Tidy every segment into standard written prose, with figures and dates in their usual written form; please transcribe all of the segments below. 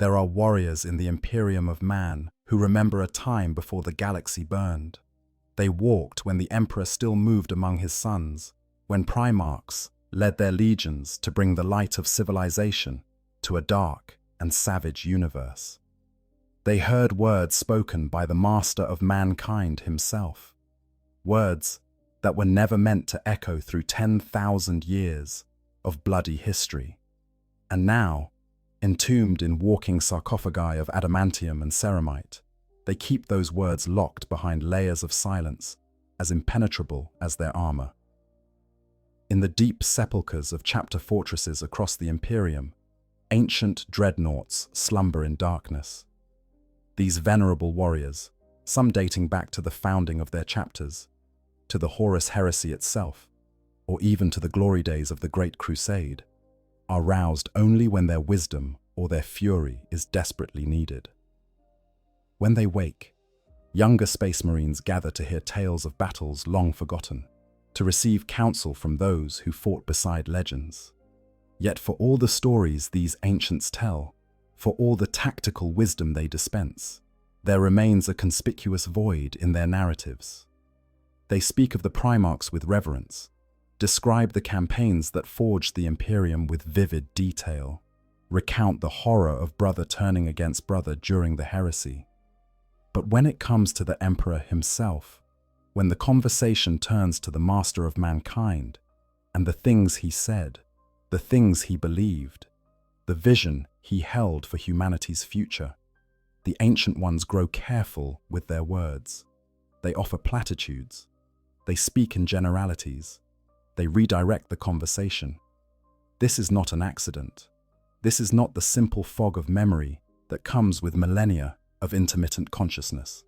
There are warriors in the Imperium of man who remember a time before the galaxy burned. They walked when the Emperor still moved among his sons, when Primarchs led their legions to bring the light of civilization to a dark and savage universe. They heard words spoken by the master of mankind himself, words that were never meant to echo through 10,000 years of bloody history. And now, entombed in walking sarcophagi of adamantium and ceramite, they keep those words locked behind layers of silence, as impenetrable as their armor. In the deep sepulchres of chapter fortresses across the Imperium, ancient dreadnoughts slumber in darkness. These venerable warriors, some dating back to the founding of their chapters, to the Horus heresy itself, or even to the glory days of the Great Crusade, are roused only when their wisdom or their fury is desperately needed. When they wake, younger Space Marines gather to hear tales of battles long forgotten, to receive counsel from those who fought beside legends. Yet for all the stories these ancients tell, for all the tactical wisdom they dispense, there remains a conspicuous void in their narratives. They speak of the Primarchs with reverence, describe the campaigns that forged the Imperium with vivid detail, recount the horror of brother turning against brother during the heresy. But when it comes to the Emperor himself, when the conversation turns to the master of mankind, and the things he said, the things he believed, the vision he held for humanity's future, the ancient ones grow careful with their words. They offer platitudes. They speak in generalities. They redirect the conversation. This is not an accident. This is not the simple fog of memory that comes with millennia of intermittent consciousness.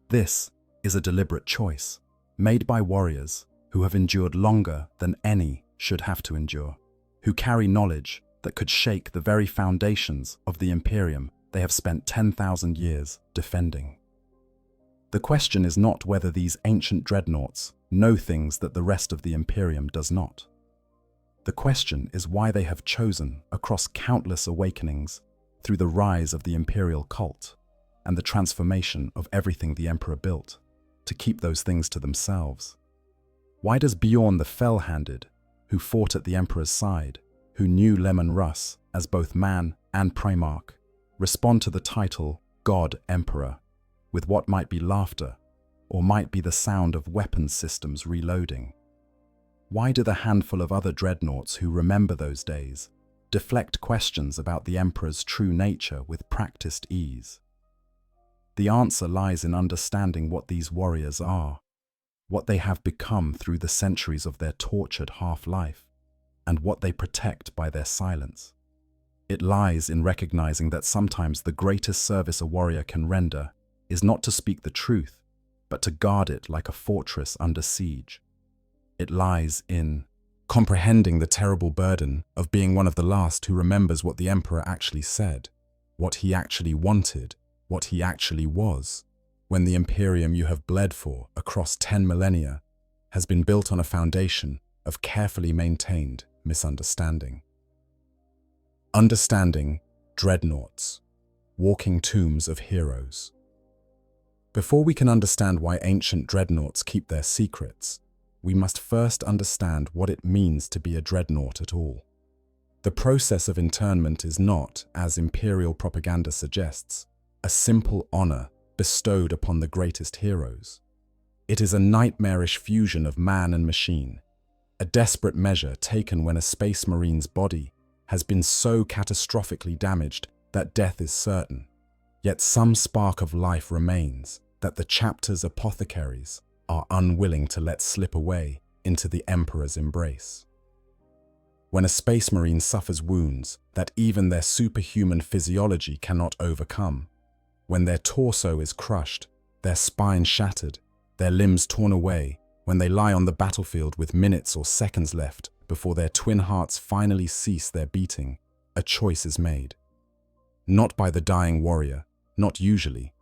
This is a deliberate choice, made by warriors who have endured longer than any should have to endure, who carry knowledge that could shake the very foundations of the Imperium they have spent 10,000 years defending. The question is not whether these ancient dreadnoughts know things that the rest of the Imperium does not. The question is why they have chosen, across countless awakenings, through the rise of the imperial cult and the transformation of everything the Emperor built, to keep those things to themselves. Why does Bjorn the Fell-Handed, who fought at the Emperor's side, who knew Lemon Russ as both man and Primarch, respond to the title God Emperor with what might be laughter or might be the sound of weapons systems reloading? Why do the handful of other dreadnoughts who remember those days deflect questions about the Emperor's true nature with practiced ease? The answer lies in understanding what these warriors are, what they have become through the centuries of their tortured half-life, and what they protect by their silence. It lies in recognizing that sometimes the greatest service a warrior can render is not to speak the truth, but to guard it like a fortress under siege. It lies in comprehending the terrible burden of being one of the last who remembers what the Emperor actually said, what he actually wanted, what he actually was, when the Imperium you have bled for across 10 millennia has been built on a foundation of carefully maintained misunderstanding. Understanding dreadnoughts, walking tombs of heroes. Before we can understand why ancient dreadnoughts keep their secrets, we must first understand what it means to be a dreadnought at all. The process of internment is not, as imperial propaganda suggests, a simple honor bestowed upon the greatest heroes. It is a nightmarish fusion of man and machine, a desperate measure taken when a Space Marine's body has been so catastrophically damaged that death is certain. Yet some spark of life remains that the chapter's apothecaries are unwilling to let slip away into the Emperor's embrace. When a Space Marine suffers wounds that even their superhuman physiology cannot overcome, when their torso is crushed, their spine shattered, their limbs torn away, when they lie on the battlefield with minutes or seconds left before their twin hearts finally cease their beating, a choice is made. Not by the dying warrior, not usually,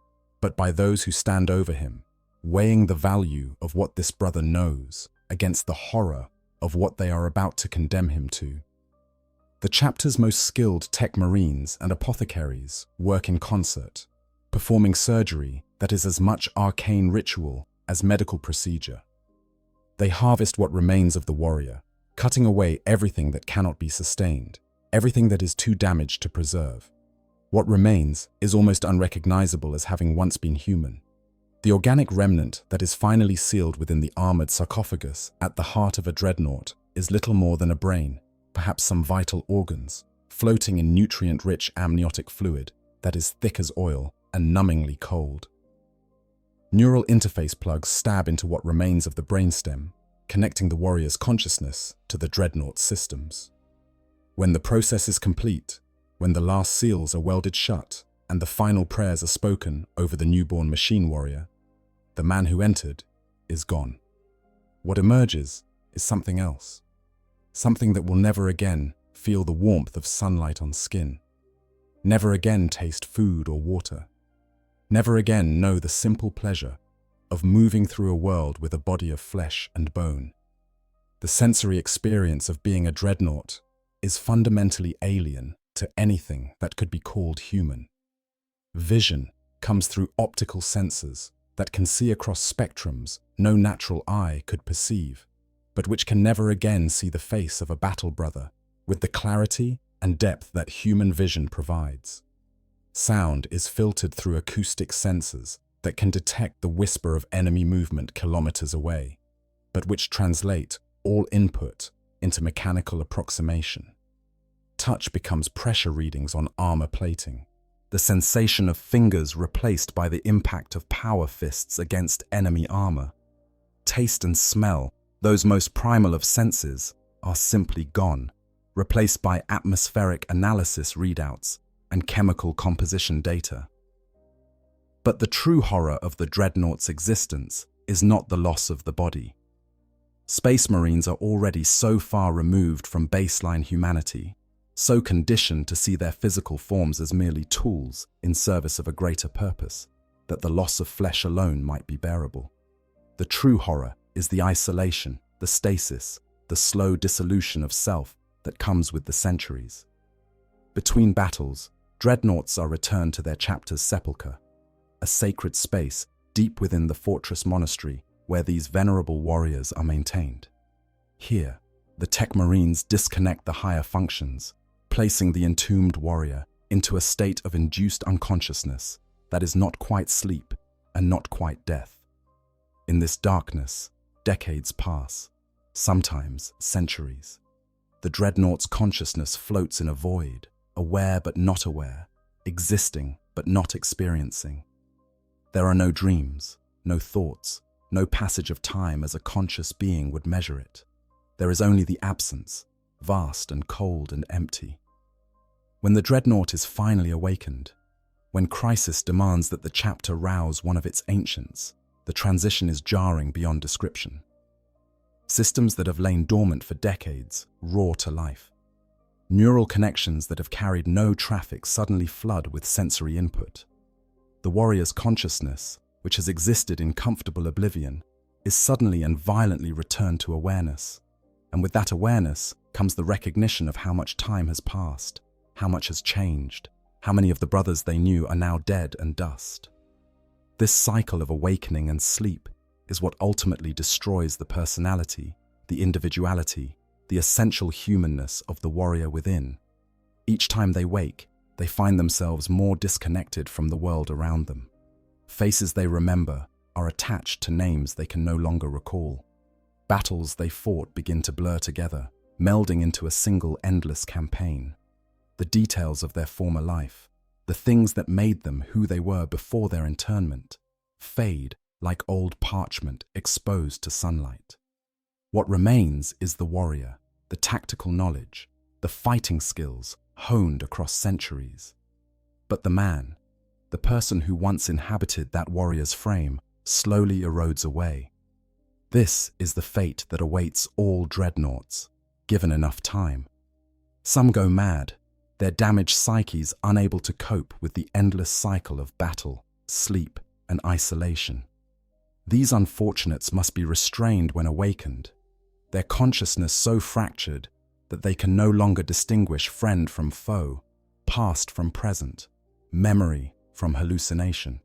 but by those who stand over him, weighing the value of what this brother knows against the horror of what they are about to condemn him to. The chapter's most skilled tech marines and apothecaries work in concert, performing surgery that is as much arcane ritual as medical procedure. They harvest what remains of the warrior, cutting away everything that cannot be sustained, everything that is too damaged to preserve. What remains is almost unrecognizable as having once been human. The organic remnant that is finally sealed within the armored sarcophagus at the heart of a dreadnought is little more than a brain, perhaps some vital organs, floating in nutrient-rich amniotic fluid that is thick as oil and numbingly cold. Neural interface plugs stab into what remains of the brainstem, connecting the warrior's consciousness to the dreadnought's systems. When the process is complete, when the last seals are welded shut and the final prayers are spoken over the newborn machine warrior, the man who entered is gone. What emerges is something else. Something that will never again feel the warmth of sunlight on skin, never again taste food or water, never again know the simple pleasure of moving through a world with a body of flesh and bone. The sensory experience of being a dreadnought is fundamentally alien to anything that could be called human. Vision comes through optical sensors that can see across spectrums no natural eye could perceive, but which can never again see the face of a battle brother with the clarity and depth that human vision provides. Sound is filtered through acoustic sensors that can detect the whisper of enemy movement kilometers away, but which translate all input into mechanical approximation. Touch becomes pressure readings on armor plating, the sensation of fingers replaced by the impact of power fists against enemy armor. Taste and smell, those most primal of senses, are simply gone, replaced by atmospheric analysis readouts and chemical composition data. But the true horror of the dreadnought's existence is not the loss of the body. Space Marines are already so far removed from baseline humanity, so conditioned to see their physical forms as merely tools in service of a greater purpose, that the loss of flesh alone might be bearable. The true horror is the isolation, the stasis, the slow dissolution of self that comes with the centuries. Between battles, dreadnoughts are returned to their chapter's sepulchre, a sacred space deep within the fortress monastery where these venerable warriors are maintained. Here, the tech marines disconnect the higher functions, placing the entombed warrior into a state of induced unconsciousness that is not quite sleep and not quite death. In this darkness, decades pass, sometimes centuries. The dreadnought's consciousness floats in a void, aware but not aware, existing but not experiencing. There are no dreams, no thoughts, no passage of time as a conscious being would measure it. There is only the absence, vast and cold and empty. When the dreadnought is finally awakened, when crisis demands that the chapter rouse one of its ancients, the transition is jarring beyond description. Systems that have lain dormant for decades roar to life. Neural connections that have carried no traffic suddenly flood with sensory input. The warrior's consciousness, which has existed in comfortable oblivion, is suddenly and violently returned to awareness. And with that awareness comes the recognition of how much time has passed, how much has changed, how many of the brothers they knew are now dead and dust. This cycle of awakening and sleep is what ultimately destroys the personality, the individuality, the essential humanness of the warrior within. Each time they wake, they find themselves more disconnected from the world around them. Faces they remember are attached to names they can no longer recall. Battles they fought begin to blur together, melding into a single endless campaign. The details of their former life, the things that made them who they were before their internment, fade like old parchment exposed to sunlight. What remains is the warrior, the tactical knowledge, the fighting skills honed across centuries. But the man, the person who once inhabited that warrior's frame, slowly erodes away. This is the fate that awaits all dreadnoughts, given enough time. Some go mad, their damaged psyches unable to cope with the endless cycle of battle, sleep, and isolation. These unfortunates must be restrained when awakened, their consciousness so fractured that they can no longer distinguish friend from foe, past from present, memory from hallucination.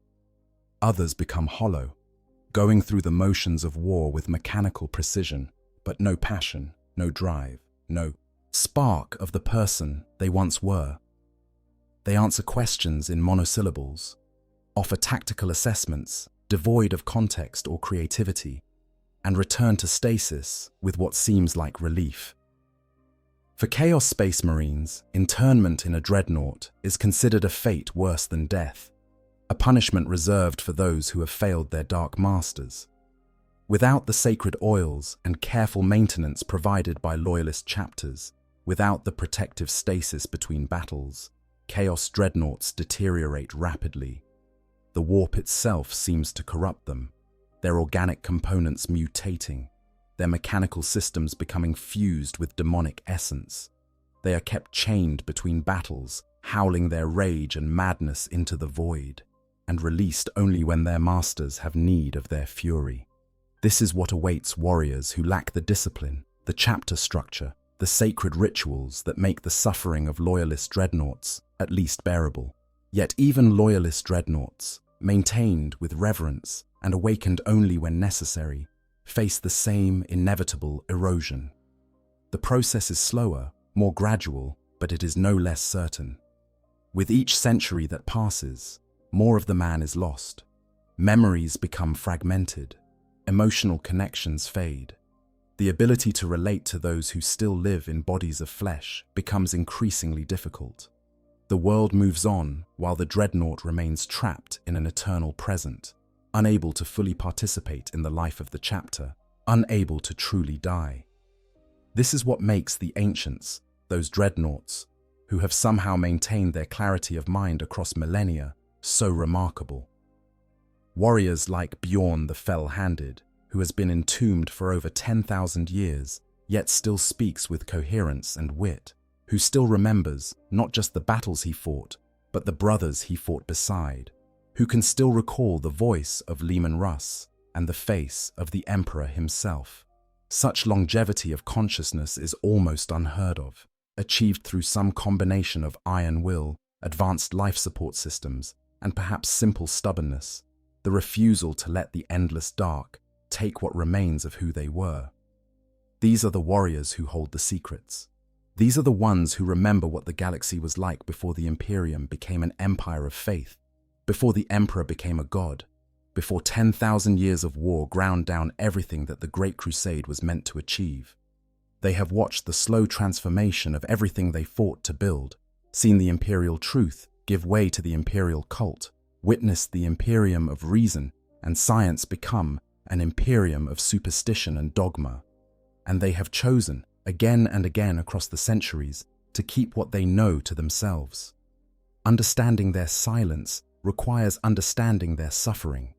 Others become hollow, going through the motions of war with mechanical precision, but no passion, no drive, no spark of the person they once were. They answer questions in monosyllables, offer tactical assessments devoid of context or creativity, and return to stasis with what seems like relief. For Chaos Space Marines, internment in a dreadnought is considered a fate worse than death, a punishment reserved for those who have failed their dark masters. Without the sacred oils and careful maintenance provided by loyalist chapters, without the protective stasis between battles, Chaos dreadnoughts deteriorate rapidly. The warp itself seems to corrupt them, their organic components mutating, their mechanical systems becoming fused with demonic essence. They are kept chained between battles, howling their rage and madness into the void, and released only when their masters have need of their fury. This is what awaits warriors who lack the discipline, the chapter structure, the sacred rituals that make the suffering of loyalist dreadnoughts at least bearable. Yet even loyalist dreadnoughts, maintained with reverence and awakened only when necessary, face the same inevitable erosion. The process is slower, more gradual, but it is no less certain. With each century that passes, more of the man is lost. Memories become fragmented. Emotional connections fade. The ability to relate to those who still live in bodies of flesh becomes increasingly difficult. The world moves on while the dreadnought remains trapped in an eternal present, unable to fully participate in the life of the chapter, unable to truly die. This is what makes the ancients, those dreadnoughts, who have somehow maintained their clarity of mind across millennia, so remarkable. Warriors like Bjorn the Fell-Handed, who has been entombed for over 10,000 years, yet still speaks with coherence and wit, who still remembers not just the battles he fought, but the brothers he fought beside, who can still recall the voice of Leman Russ and the face of the Emperor himself. Such longevity of consciousness is almost unheard of, achieved through some combination of iron will, advanced life support systems, and perhaps simple stubbornness, the refusal to let the endless dark take what remains of who they were. These are the warriors who hold the secrets. These are the ones who remember what the galaxy was like before the Imperium became an empire of faith, before the Emperor became a god, before 10,000 years of war ground down everything that the Great Crusade was meant to achieve. They have watched the slow transformation of everything they fought to build, seen the imperial truth give way to the imperial cult, witnessed the Imperium of reason and science become an Imperium of superstition and dogma. And they have chosen, again and again across the centuries, to keep what they know to themselves. Understanding their silence requires understanding their suffering.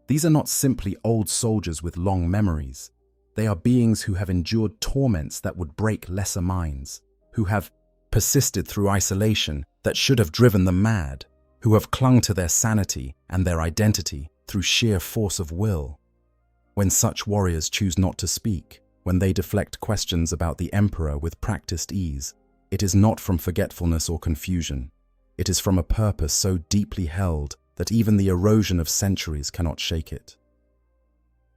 These are not simply old soldiers with long memories. They are beings who have endured torments that would break lesser minds, who have persisted through isolation that should have driven them mad, who have clung to their sanity and their identity through sheer force of will. When such warriors choose not to speak, when they deflect questions about the Emperor with practiced ease, it is not from forgetfulness or confusion. It is from a purpose so deeply held that even the erosion of centuries cannot shake it.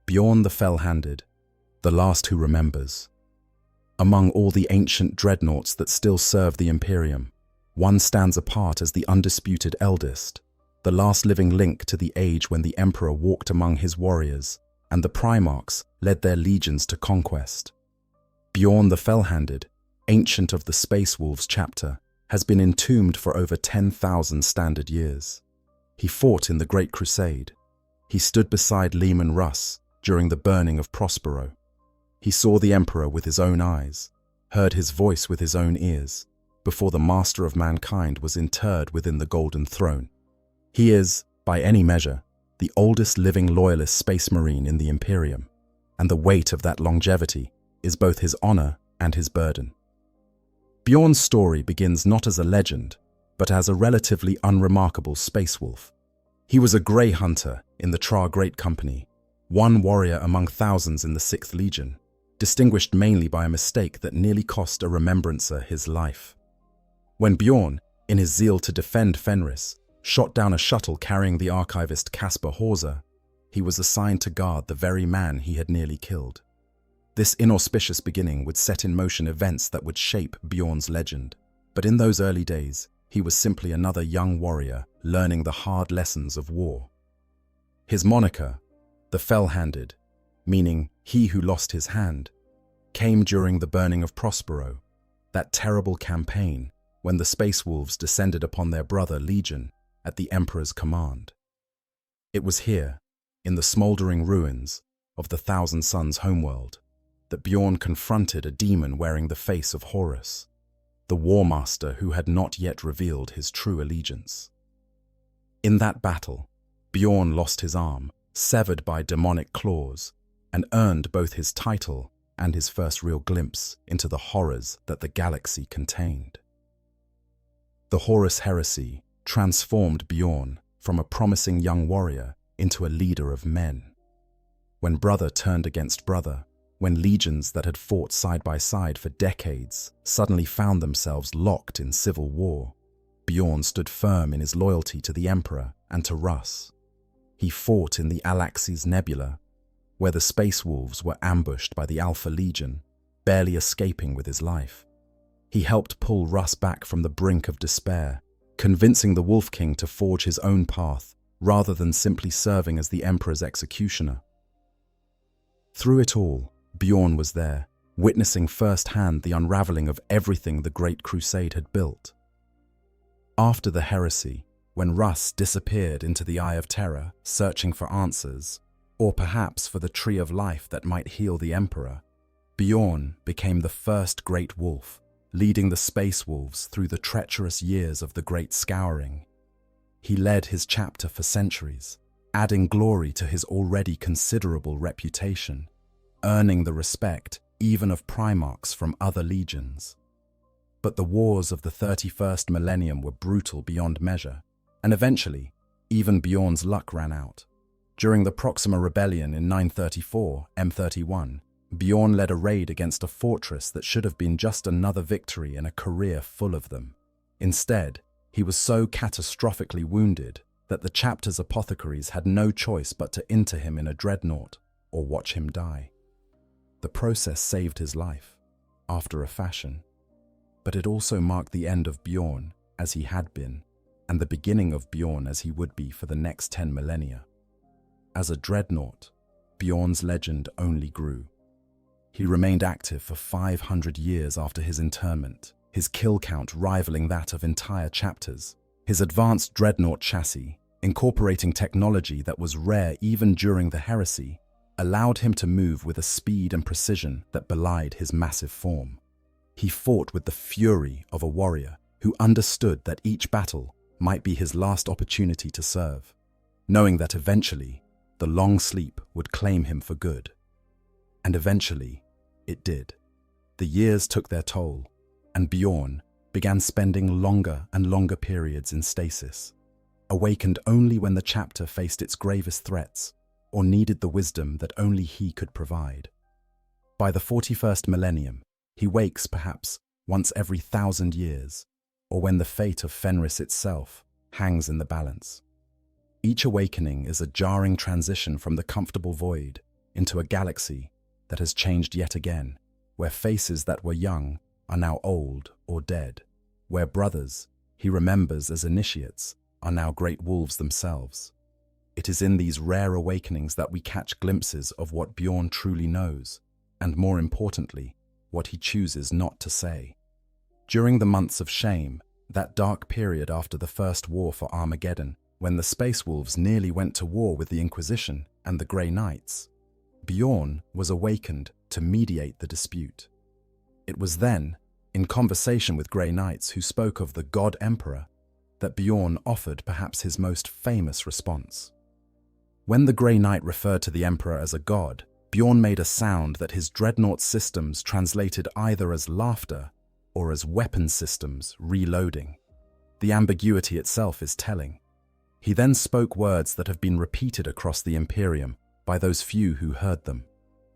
Bjorn the Fell-Handed, the last who remembers. Among all the ancient dreadnoughts that still serve the Imperium, one stands apart as the undisputed eldest, the last living link to the age when the Emperor walked among his warriors and the Primarchs led their legions to conquest. Bjorn the Fell-Handed, ancient of the Space Wolves chapter, has been entombed for over 10,000 standard years. He fought in the Great Crusade. He stood beside Leman Russ during the burning of Prospero. He saw the Emperor with his own eyes, heard his voice with his own ears, before the master of mankind was interred within the Golden Throne. He is, by any measure, the oldest living loyalist space marine in the Imperium, and the weight of that longevity is both his honor and his burden. Bjorn's story begins not as a legend, but as a relatively unremarkable space wolf. He was a grey hunter in the Tra Great Company, one warrior among thousands in the 6th Legion, distinguished mainly by a mistake that nearly cost a remembrancer his life. When Bjorn, in his zeal to defend Fenris, shot down a shuttle carrying the archivist Caspar Hauser, he was assigned to guard the very man he had nearly killed. This inauspicious beginning would set in motion events that would shape Bjorn's legend, but in those early days, he was simply another young warrior learning the hard lessons of war. His moniker, the Fell-Handed, meaning he who lost his hand, came during the burning of Prospero, that terrible campaign when the Space Wolves descended upon their brother Legion at the Emperor's command. It was here, in the smouldering ruins of the Thousand Suns homeworld, that Bjorn confronted a demon wearing the face of Horus, the war master who had not yet revealed his true allegiance. In that battle, Bjorn lost his arm, severed by demonic claws, and earned both his title and his first real glimpse into the horrors that the galaxy contained. The Horus heresy transformed Bjorn from a promising young warrior into a leader of men. When brother turned against brother, when legions that had fought side by side for decades suddenly found themselves locked in civil war, Bjorn stood firm in his loyalty to the Emperor and to Russ. He fought in the Alaxes Nebula, where the Space Wolves were ambushed by the Alpha Legion, barely escaping with his life. He helped pull Russ back from the brink of despair, convincing the Wolf King to forge his own path rather than simply serving as the Emperor's executioner. Through it all, Bjorn was there, witnessing firsthand the unraveling of everything the Great Crusade had built. After the heresy, when Russ disappeared into the Eye of Terror, searching for answers, or perhaps for the Tree of Life that might heal the Emperor, Bjorn became the first Great Wolf, leading the Space Wolves through the treacherous years of the Great Scouring. He led his chapter for centuries, adding glory to his already considerable reputation, earning the respect even of Primarchs from other legions. But the wars of the 31st millennium were brutal beyond measure, and eventually, even Bjorn's luck ran out. During the Proxima Rebellion in 934 M31, Bjorn led a raid against a fortress that should have been just another victory in a career full of them. Instead, he was so catastrophically wounded that the chapter's apothecaries had no choice but to inter him in a dreadnought or watch him die. The process saved his life, after a fashion, but it also marked the end of Bjorn as he had been, and the beginning of Bjorn as he would be for the next 10 millennia. As a dreadnought, Bjorn's legend only grew. He remained active for 500 years after his interment, his kill count rivaling that of entire chapters. His advanced dreadnought chassis, incorporating technology that was rare even during the heresy, allowed him to move with a speed and precision that belied his massive form. He fought with the fury of a warrior who understood that each battle might be his last opportunity to serve, knowing that eventually the long sleep would claim him for good. And eventually, it did. The years took their toll, and Bjorn began spending longer and longer periods in stasis, awakened only when the chapter faced its gravest threats or needed the wisdom that only he could provide. By the 41st millennium, he wakes perhaps once every 1,000 years, or when the fate of Fenris itself hangs in the balance. Each awakening is a jarring transition from the comfortable void into a galaxy that has changed yet again, where faces that were young are now old or dead, where brothers he remembers as initiates are now great wolves themselves. It is in these rare awakenings that we catch glimpses of what Bjorn truly knows, and more importantly, what he chooses not to say. During the months of shame, that dark period after the First War for Armageddon, when the Space Wolves nearly went to war with the Inquisition and the Grey Knights, Bjorn was awakened to mediate the dispute. It was then, in conversation with Grey Knights who spoke of the God Emperor, that Bjorn offered perhaps his most famous response. When the Grey Knight referred to the Emperor as a god, Bjorn made a sound that his dreadnought systems translated either as laughter or as weapon systems reloading. The ambiguity itself is telling. He then spoke words that have been repeated across the Imperium by those few who heard them.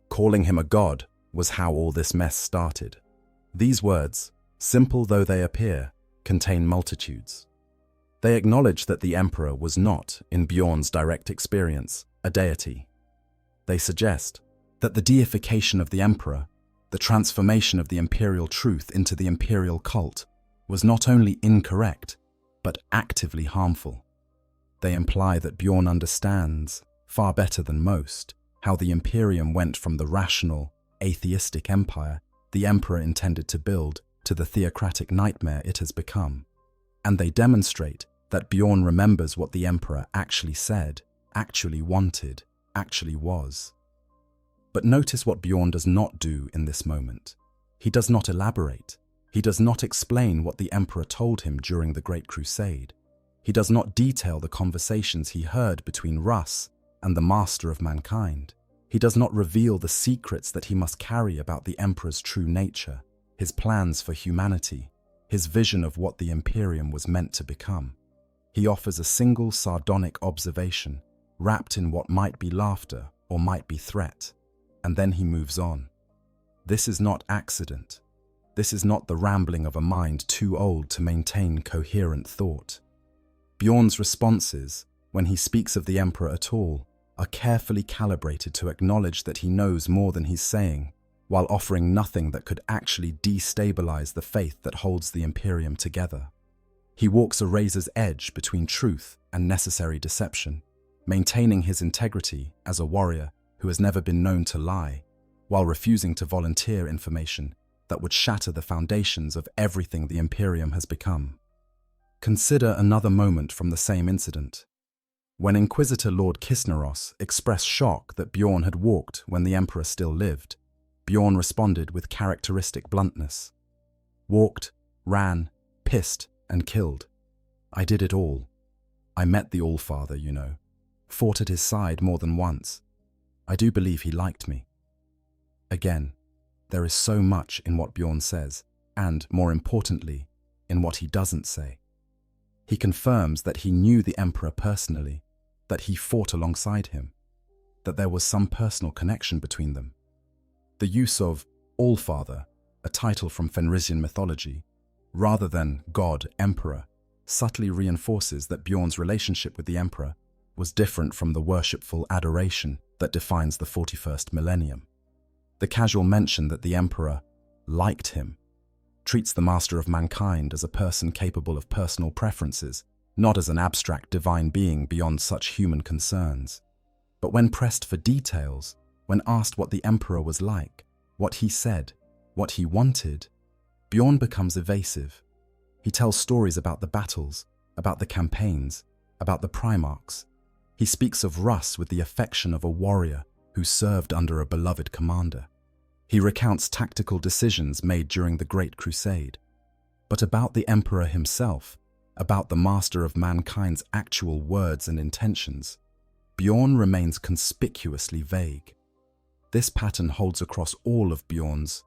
Calling him a god was how all this mess started. These words, simple though they appear, contain multitudes. They acknowledge that the Emperor was not, in Bjorn's direct experience, a deity. They suggest that the deification of the Emperor, the transformation of the imperial truth into the imperial cult, was not only incorrect, but actively harmful. They imply that Bjorn understands, far better than most, how the Imperium went from the rational, atheistic empire the Emperor intended to build to the theocratic nightmare it has become. And they demonstrate that Bjorn remembers what the Emperor actually said, actually wanted, actually was. But notice what Bjorn does not do in this moment. He does not elaborate. He does not explain what the Emperor told him during the Great Crusade. He does not detail the conversations he heard between Russ and the Master of Mankind. He does not reveal the secrets that he must carry about the Emperor's true nature, his plans for humanity, his vision of what the Imperium was meant to become. He offers a single sardonic observation, wrapped in what might be laughter or might be threat, and then he moves on. This is not accident. This is not the rambling of a mind too old to maintain coherent thought. Bjorn's responses, when he speaks of the Emperor at all, are carefully calibrated to acknowledge that he knows more than he's saying, while offering nothing that could actually destabilize the faith that holds the Imperium together. He walks a razor's edge between truth and necessary deception, maintaining his integrity as a warrior who has never been known to lie, while refusing to volunteer information that would shatter the foundations of everything the Imperium has become. Consider another moment from the same incident. When Inquisitor Lord Kisneros expressed shock that Bjorn had walked when the Emperor still lived, Bjorn responded with characteristic bluntness. Walked, ran, pissed, and killed. I did it all. I met the Allfather, you know. Fought at his side more than once. I do believe he liked me. Again, there is so much in what Bjorn says, and, more importantly, in what he doesn't say. He confirms that he knew the Emperor personally, that he fought alongside him, that there was some personal connection between them. The use of Allfather, a title from Fenrisian mythology, rather than God Emperor, subtly reinforces that Bjorn's relationship with the Emperor was different from the worshipful adoration that defines the 41st millennium. The casual mention that the Emperor liked him treats the Master of Mankind as a person capable of personal preferences, not as an abstract divine being beyond such human concerns. But when pressed for details, when asked what the Emperor was like, what he said, what he wanted, Bjorn becomes evasive. He tells stories about the battles, about the campaigns, about the Primarchs. He speaks of Russ with the affection of a warrior who served under a beloved commander. He recounts tactical decisions made during the Great Crusade. But about the Emperor himself, about the Master of Mankind's actual words and intentions, Bjorn remains conspicuously vague. This pattern holds across all of Bjorn's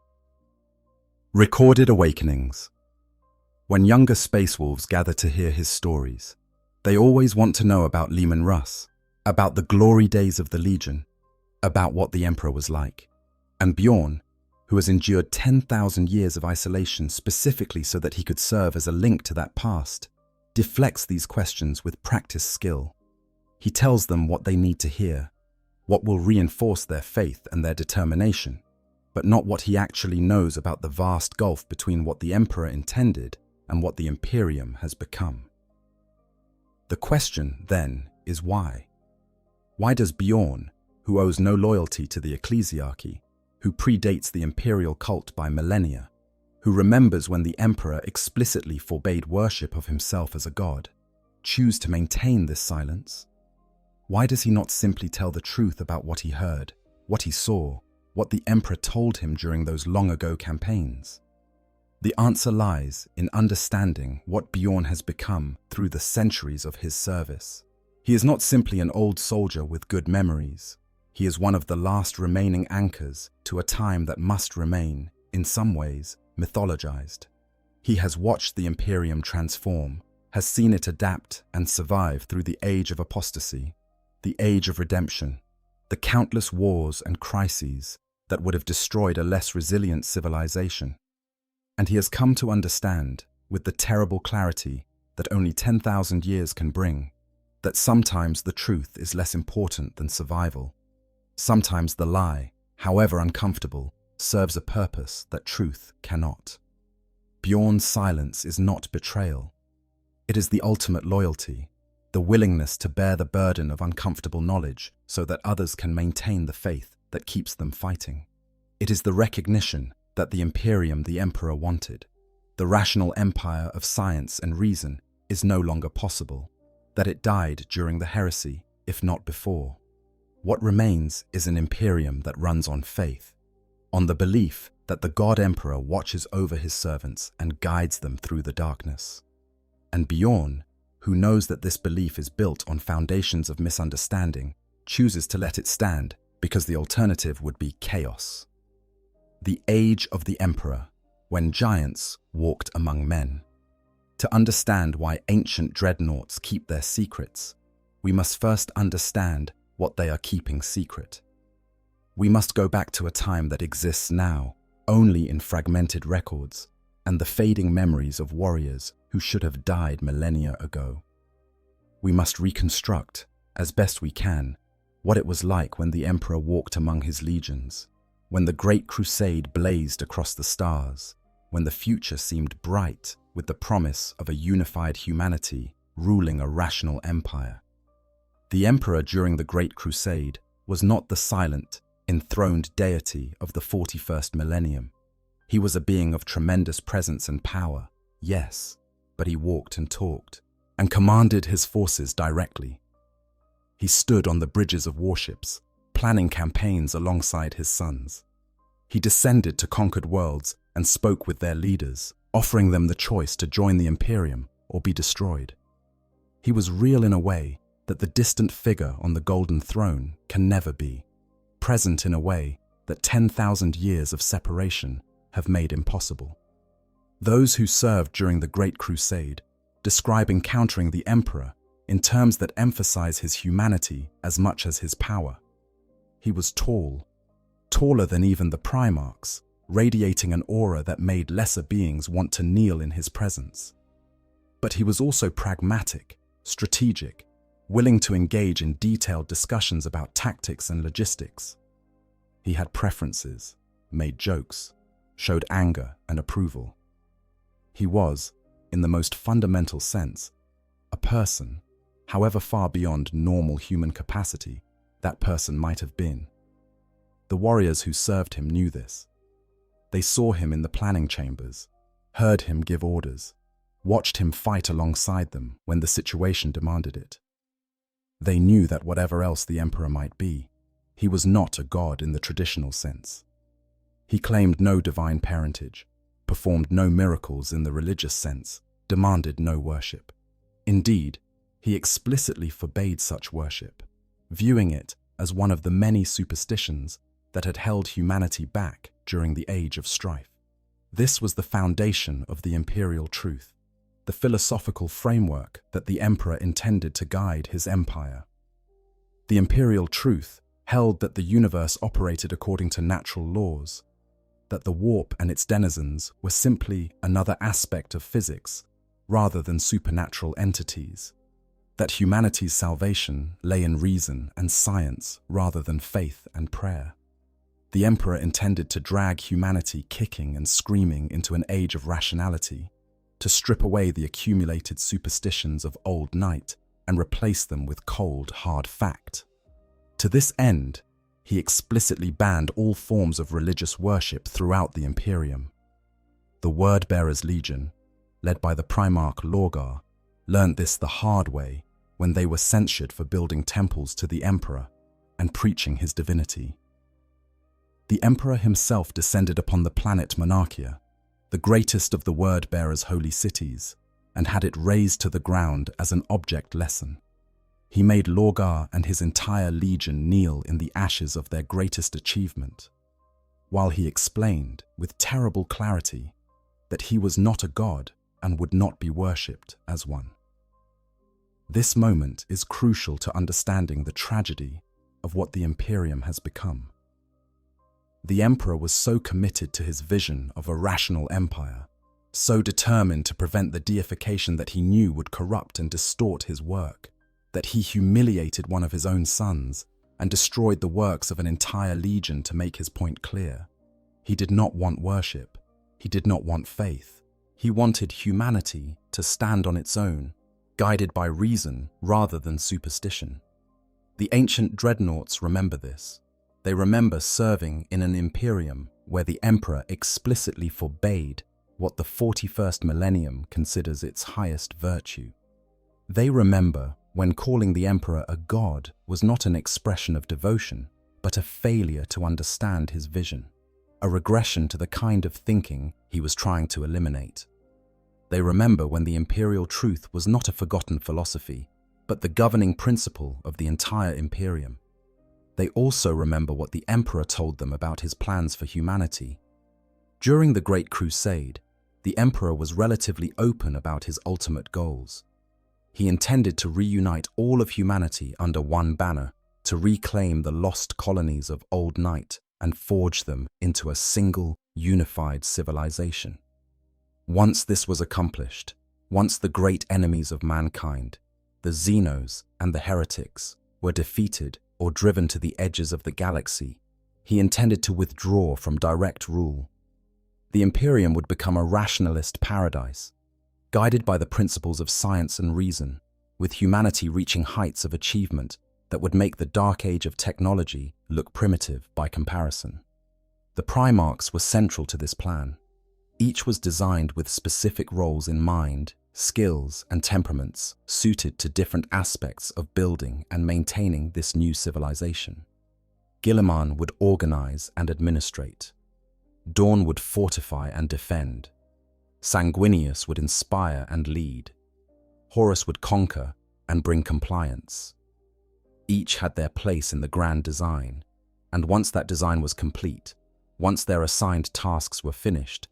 recorded awakenings. When younger space wolves gather to hear his stories, they always want to know about Leman Russ, about the glory days of the Legion, about what the Emperor was like. And Bjorn, who has endured 10,000 years of isolation specifically so that he could serve as a link to that past, deflects these questions with practiced skill. He tells them what they need to hear, what will reinforce their faith and their determination, but not what he actually knows about the vast gulf between what the Emperor intended and what the Imperium has become. The question, then, is why? Why does Bjorn, who owes no loyalty to the ecclesiarchy, who predates the imperial cult by millennia, who remembers when the Emperor explicitly forbade worship of himself as a god, choose to maintain this silence? Why does he not simply tell the truth about what he heard, what he saw, what the Emperor told him during those long-ago campaigns? The answer lies in understanding what Bjorn has become through the centuries of his service. He is not simply an old soldier with good memories. He is one of the last remaining anchors to a time that must remain, in some ways, mythologized. He has watched the Imperium transform, has seen it adapt and survive through the age of apostasy, the age of redemption, the countless wars and crises, that would have destroyed a less resilient civilization. And he has come to understand, with the terrible clarity that only 10,000 years can bring, that sometimes the truth is less important than survival. Sometimes the lie, however uncomfortable, serves a purpose that truth cannot. Bjorn's silence is not betrayal. It is the ultimate loyalty, the willingness to bear the burden of uncomfortable knowledge so that others can maintain the faith that keeps them fighting. It is the recognition that the Imperium the Emperor wanted, the rational empire of science and reason, is no longer possible, that it died during the heresy, if not before. What remains is an Imperium that runs on faith, on the belief that the God Emperor watches over his servants and guides them through the darkness. And Bjorn, who knows that this belief is built on foundations of misunderstanding, chooses to let it stand because the alternative would be chaos. The age of the Emperor, when giants walked among men. To understand why ancient dreadnoughts keep their secrets, we must first understand what they are keeping secret. We must go back to a time that exists now only in fragmented records and the fading memories of warriors who should have died millennia ago. We must reconstruct, as best we can, what it was like when the Emperor walked among his legions, when the Great Crusade blazed across the stars, when the future seemed bright with the promise of a unified humanity ruling a rational empire. The Emperor during the Great Crusade was not the silent, enthroned deity of the 41st millennium. He was a being of tremendous presence and power, yes, but he walked and talked, and commanded his forces directly. He stood on the bridges of warships, planning campaigns alongside his sons. He descended to conquered worlds and spoke with their leaders, offering them the choice to join the Imperium or be destroyed. He was real in a way that the distant figure on the golden throne can never be, present in a way that 10,000 years of separation have made impossible. Those who served during the Great Crusade describe encountering the Emperor in terms that emphasize his humanity as much as his power. He was tall, taller than even the Primarchs, radiating an aura that made lesser beings want to kneel in his presence. But he was also pragmatic, strategic, willing to engage in detailed discussions about tactics and logistics. He had preferences, made jokes, showed anger and approval. He was, in the most fundamental sense, a person, however far beyond normal human capacity that person might have been. The warriors who served him knew this. They saw him in the planning chambers, heard him give orders, watched him fight alongside them when the situation demanded it. They knew that whatever else the Emperor might be, he was not a god in the traditional sense. He claimed no divine parentage, performed no miracles in the religious sense, demanded no worship. Indeed, he explicitly forbade such worship, viewing it as one of the many superstitions that had held humanity back during the age of strife. This was the foundation of the imperial truth, the philosophical framework that the Emperor intended to guide his empire. The imperial truth held that the universe operated according to natural laws, that the warp and its denizens were simply another aspect of physics rather than supernatural entities, that humanity's salvation lay in reason and science rather than faith and prayer. The Emperor intended to drag humanity kicking and screaming into an age of rationality, to strip away the accumulated superstitions of old night and replace them with cold, hard fact. To this end, he explicitly banned all forms of religious worship throughout the Imperium. The Word-Bearers Legion, led by the Primarch Lorgar, learnt this the hard way when they were censured for building temples to the Emperor and preaching his divinity. The Emperor himself descended upon the planet Monarchia, the greatest of the Word-Bearers' holy cities, and had it razed to the ground as an object lesson. He made Lorgar and his entire legion kneel in the ashes of their greatest achievement, while he explained with terrible clarity that he was not a god and would not be worshipped as one. This moment is crucial to understanding the tragedy of what the Imperium has become. The emperor was so committed to his vision of a rational empire, so determined to prevent the deification that he knew would corrupt and distort his work, that he humiliated one of his own sons and destroyed the works of an entire legion to make his point clear. He did not want worship. He did not want faith. He wanted humanity to stand on its own, guided by reason rather than superstition. The ancient Dreadnoughts remember this. They remember serving in an Imperium where the emperor explicitly forbade what the 41st Millennium considers its highest virtue. They remember when calling the emperor a god was not an expression of devotion, but a failure to understand his vision, a regression to the kind of thinking he was trying to eliminate. They remember when the imperial truth was not a forgotten philosophy, but the governing principle of the entire Imperium. They also remember what the emperor told them about his plans for humanity. During the Great Crusade, the emperor was relatively open about his ultimate goals. He intended to reunite all of humanity under one banner, to reclaim the lost colonies of Old Night and forge them into a single, unified civilization. Once this was accomplished, once the great enemies of mankind, the Xenos and the heretics, were defeated or driven to the edges of the galaxy, he intended to withdraw from direct rule. The Imperium would become a rationalist paradise, guided by the principles of science and reason, with humanity reaching heights of achievement that would make the dark age of technology look primitive by comparison. The Primarchs were central to this plan. Each was designed with specific roles in mind, skills and temperaments suited to different aspects of building and maintaining this new civilization. Guilliman would organize and administrate. Dawn would fortify and defend. Sanguinius would inspire and lead. Horus would conquer and bring compliance. Each had their place in the grand design, and once that design was complete, once their assigned tasks were finished,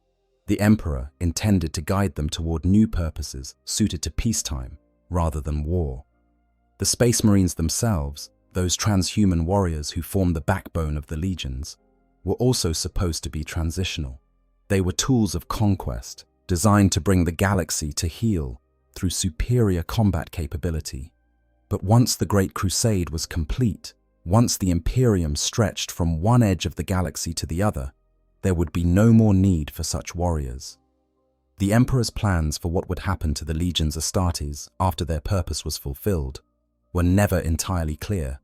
the Emperor intended to guide them toward new purposes suited to peacetime rather than war. The Space Marines themselves, those transhuman warriors who formed the backbone of the legions, were also supposed to be transitional. They were tools of conquest, designed to bring the galaxy to heel through superior combat capability. But once the Great Crusade was complete, once the Imperium stretched from one edge of the galaxy to the other, there would be no more need for such warriors. The Emperor's plans for what would happen to the legions Astartes after their purpose was fulfilled were never entirely clear,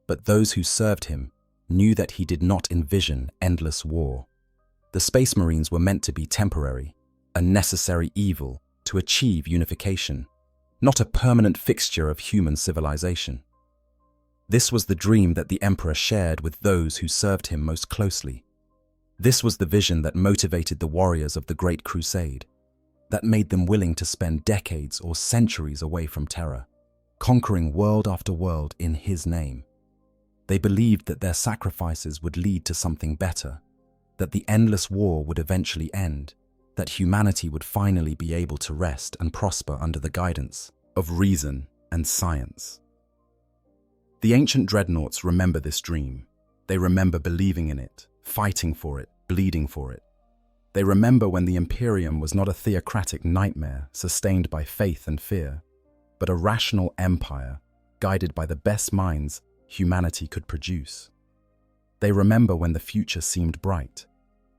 but those who served him knew that he did not envision endless war. The Space Marines were meant to be temporary, a necessary evil to achieve unification, not a permanent fixture of human civilization. This was the dream that the Emperor shared with those who served him most closely. This was the vision that motivated the warriors of the Great Crusade, that made them willing to spend decades or centuries away from terror, conquering world after world in his name. They believed that their sacrifices would lead to something better, that the endless war would eventually end, that humanity would finally be able to rest and prosper under the guidance of reason and science. The ancient Dreadnoughts remember this dream. They remember believing in it, fighting for it, bleeding for it. They remember when the Imperium was not a theocratic nightmare sustained by faith and fear, but a rational empire guided by the best minds humanity could produce. They remember when the future seemed bright,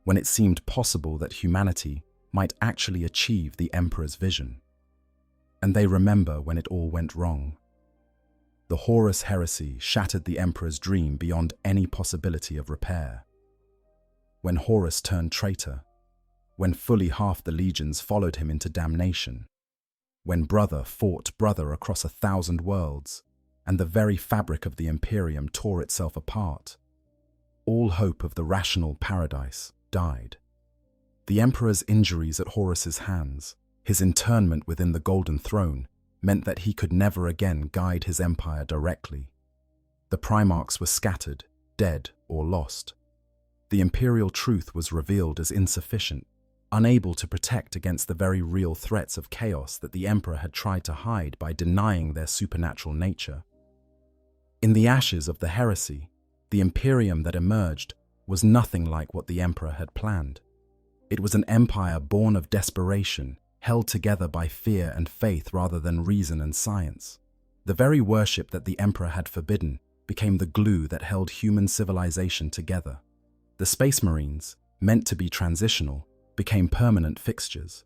when it seemed possible that humanity might actually achieve the Emperor's vision. And they remember when it all went wrong. The Horus heresy shattered the Emperor's dream beyond any possibility of repair. When Horus turned traitor, when fully half the legions followed him into damnation, when brother fought brother across 1,000 worlds, and the very fabric of the Imperium tore itself apart, all hope of the rational paradise died. The Emperor's injuries at Horus's hands, his internment within the Golden Throne, meant that he could never again guide his empire directly. The Primarchs were scattered, dead, or lost. The imperial truth was revealed as insufficient, unable to protect against the very real threats of chaos that the Emperor had tried to hide by denying their supernatural nature. In the ashes of the heresy, the Imperium that emerged was nothing like what the emperor had planned. It was an empire born of desperation, held together by fear and faith rather than reason and science. The very worship that the emperor had forbidden became the glue that held human civilization together. The Space Marines, meant to be transitional, became permanent fixtures.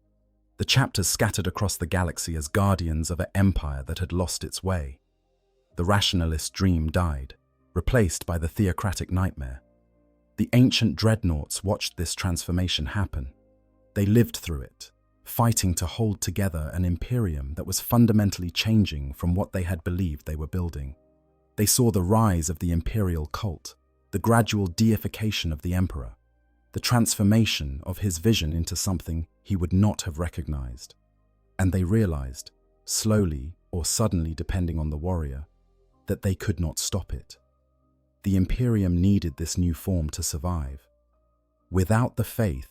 The chapters scattered across the galaxy as guardians of an empire that had lost its way. The rationalist dream died, replaced by the theocratic nightmare. The ancient Dreadnoughts watched this transformation happen. They lived through it, fighting to hold together an Imperium that was fundamentally changing from what they had believed they were building. They saw the rise of the imperial cult, the gradual deification of the emperor, the transformation of his vision into something he would not have recognized. And they realized, slowly or suddenly depending on the warrior, that they could not stop it. The Imperium needed this new form to survive. Without the faith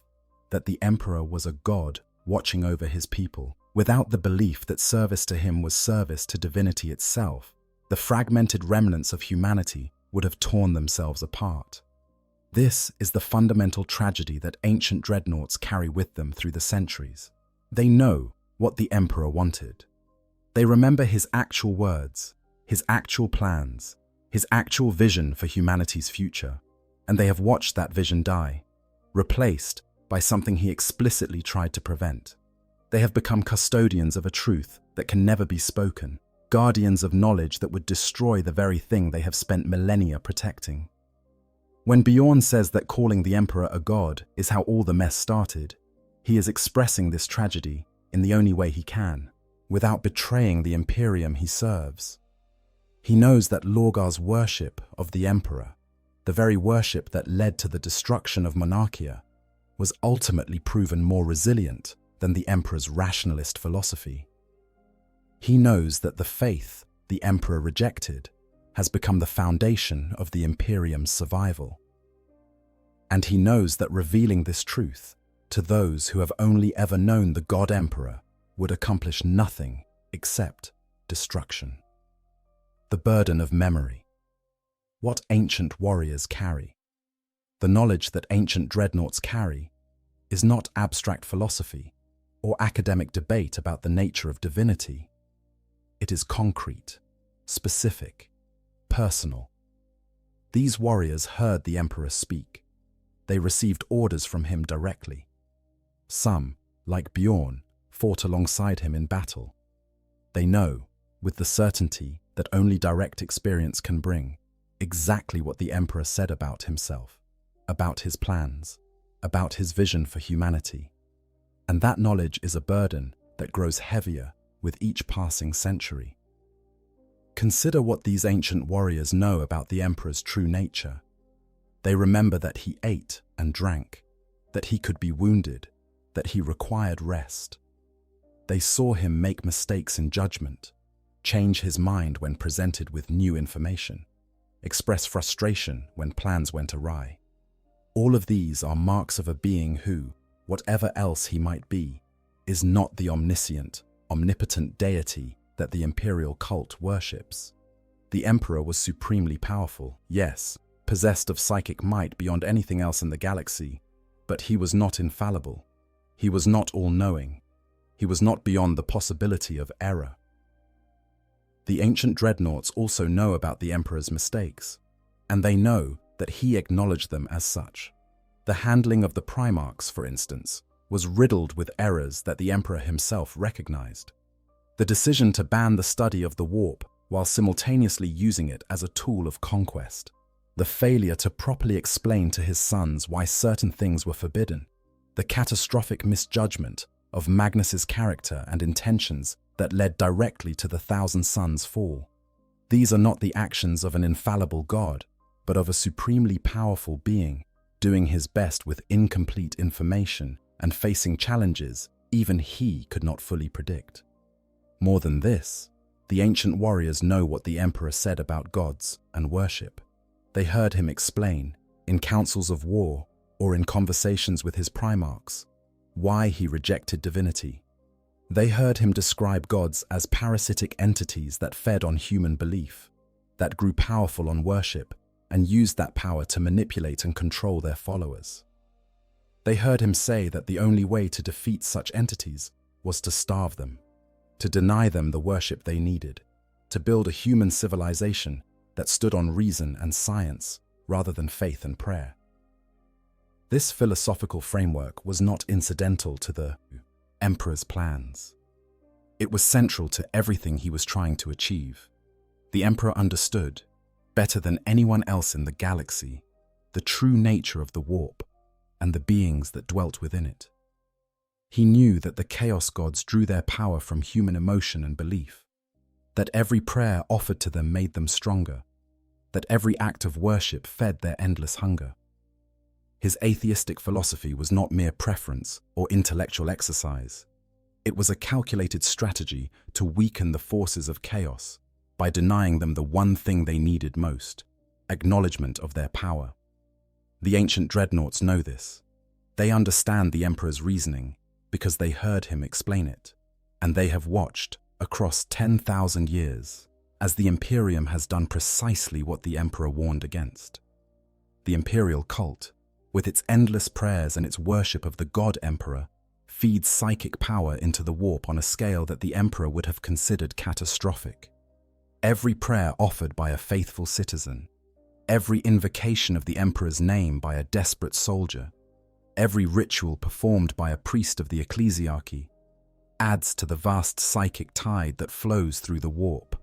that the emperor was a god watching over his people, without the belief that service to him was service to divinity itself, the fragmented remnants of humanity would have torn themselves apart. This is the fundamental tragedy that ancient dreadnoughts carry with them through the centuries. They know what the emperor wanted. They remember his actual words, his actual plans, his actual vision for humanity's future, and they have watched that vision die, replaced by something he explicitly tried to prevent. They have become custodians of a truth that can never be spoken, guardians of knowledge that would destroy the very thing they have spent millennia protecting. When Bjorn says that calling the emperor a god is how all the mess started, he is expressing this tragedy in the only way he can, without betraying the Imperium he serves. He knows that Lorgar's worship of the emperor, the very worship that led to the destruction of Monarchia, was ultimately proven more resilient than the emperor's rationalist philosophy. He knows that the faith the emperor rejected has become the foundation of the Imperium's survival. And he knows that revealing this truth to those who have only ever known the God Emperor would accomplish nothing except destruction. The burden of memory. What ancient warriors carry. The knowledge that ancient dreadnoughts carry is not abstract philosophy or academic debate about the nature of divinity. It is concrete, specific, personal. These warriors heard the emperor speak. They received orders from him directly. Some, like Bjorn, fought alongside him in battle. They know, with the certainty that only direct experience can bring, exactly what the emperor said about himself, about his plans, about his vision for humanity. And that knowledge is a burden that grows heavier with each passing century. Consider what these ancient warriors know about the emperor's true nature. They remember that he ate and drank, that he could be wounded, that he required rest. They saw him make mistakes in judgment, change his mind when presented with new information, express frustration when plans went awry. All of these are marks of a being who, whatever else he might be, is not the omniscient, omnipotent deity that the imperial cult worships. The emperor was supremely powerful, yes, possessed of psychic might beyond anything else in the galaxy, but he was not infallible. He was not all-knowing. He was not beyond the possibility of error. The ancient dreadnoughts also know about the emperor's mistakes, and they know that he acknowledged them as such. The handling of the Primarchs, for instance, was riddled with errors that the emperor himself recognized. The decision to ban the study of the warp while simultaneously using it as a tool of conquest. The failure to properly explain to his sons why certain things were forbidden. The catastrophic misjudgment of Magnus's character and intentions that led directly to the Thousand Sons' fall. These are not the actions of an infallible god, but of a supremely powerful being, doing his best with incomplete information and facing challenges even he could not fully predict. More than this, the ancient warriors know what the emperor said about gods and worship. They heard him explain, in councils of war or in conversations with his Primarchs, why he rejected divinity. They heard him describe gods as parasitic entities that fed on human belief, that grew powerful on worship, and used that power to manipulate and control their followers. They heard him say that the only way to defeat such entities was to starve them, to deny them the worship they needed, to build a human civilization that stood on reason and science rather than faith and prayer. This philosophical framework was not incidental to the emperor's plans. It was central to everything he was trying to achieve. The emperor understood, better than anyone else in the galaxy, the true nature of the warp and the beings that dwelt within it. He knew that the chaos gods drew their power from human emotion and belief, that every prayer offered to them made them stronger, that every act of worship fed their endless hunger. His atheistic philosophy was not mere preference or intellectual exercise. It was a calculated strategy to weaken the forces of chaos by denying them the one thing they needed most: acknowledgement of their power. The ancient Dreadnoughts know this. They understand the Emperor's reasoning because they heard him explain it, and they have watched, across 10,000 years, as the Imperium has done precisely what the Emperor warned against. The imperial cult, with its endless prayers and its worship of the God Emperor, feeds psychic power into the warp on a scale that the Emperor would have considered catastrophic. Every prayer offered by a faithful citizen, every invocation of the Emperor's name by a desperate soldier, every ritual performed by a priest of the ecclesiarchy, adds to the vast psychic tide that flows through the warp.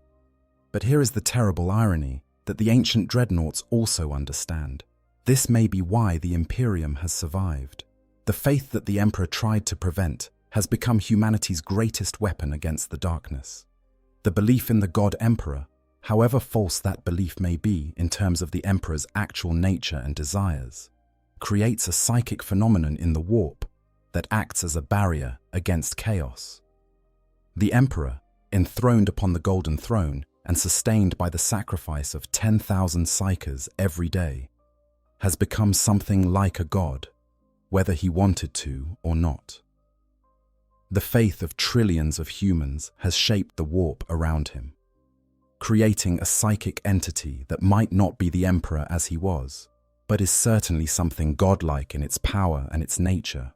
But here is the terrible irony that the ancient Dreadnoughts also understand. This may be why the Imperium has survived. The faith that the Emperor tried to prevent has become humanity's greatest weapon against the darkness. The belief in the God Emperor, however false that belief may be in terms of the Emperor's actual nature and desires, creates a psychic phenomenon in the warp that acts as a barrier against chaos. The Emperor, enthroned upon the Golden Throne and sustained by the sacrifice of 10,000 psykers every day, has become something like a god, whether he wanted to or not. The faith of trillions of humans has shaped the warp around him, creating a psychic entity that might not be the Emperor as he was, but is certainly something godlike in its power and its nature.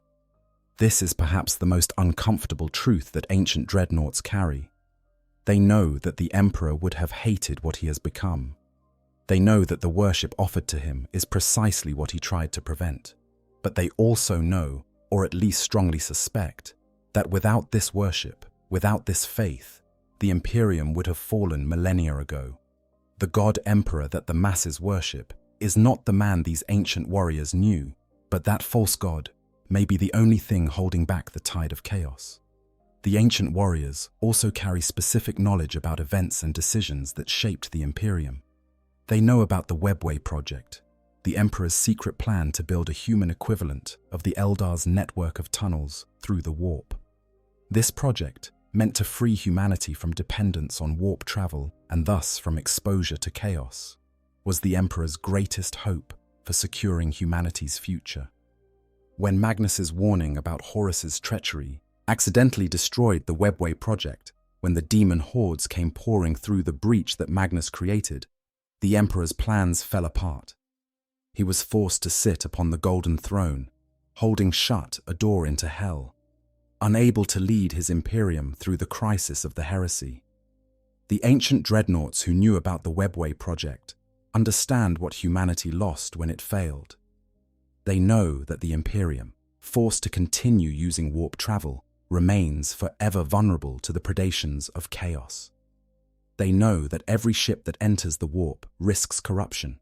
This is perhaps the most uncomfortable truth that ancient Dreadnoughts carry. They know that the Emperor would have hated what he has become. They know that the worship offered to him is precisely what he tried to prevent. But they also know, or at least strongly suspect, that without this worship, without this faith, the Imperium would have fallen millennia ago. The God Emperor that the masses worship is not the man these ancient warriors knew, but that false god may be the only thing holding back the tide of chaos. The ancient warriors also carry specific knowledge about events and decisions that shaped the Imperium. They know about the Webway project, the Emperor's secret plan to build a human equivalent of the Eldar's network of tunnels through the warp. This project, meant to free humanity from dependence on warp travel and thus from exposure to chaos, was the Emperor's greatest hope for securing humanity's future. When Magnus's warning about Horus's treachery accidentally destroyed the Webway project, when the demon hordes came pouring through the breach that Magnus created, the Emperor's plans fell apart. He was forced to sit upon the Golden Throne, holding shut a door into hell, unable to lead his Imperium through the crisis of the heresy. The ancient Dreadnoughts who knew about the Webway project understand what humanity lost when it failed. They know that the Imperium, forced to continue using warp travel, remains forever vulnerable to the predations of chaos. They know that every ship that enters the warp risks corruption,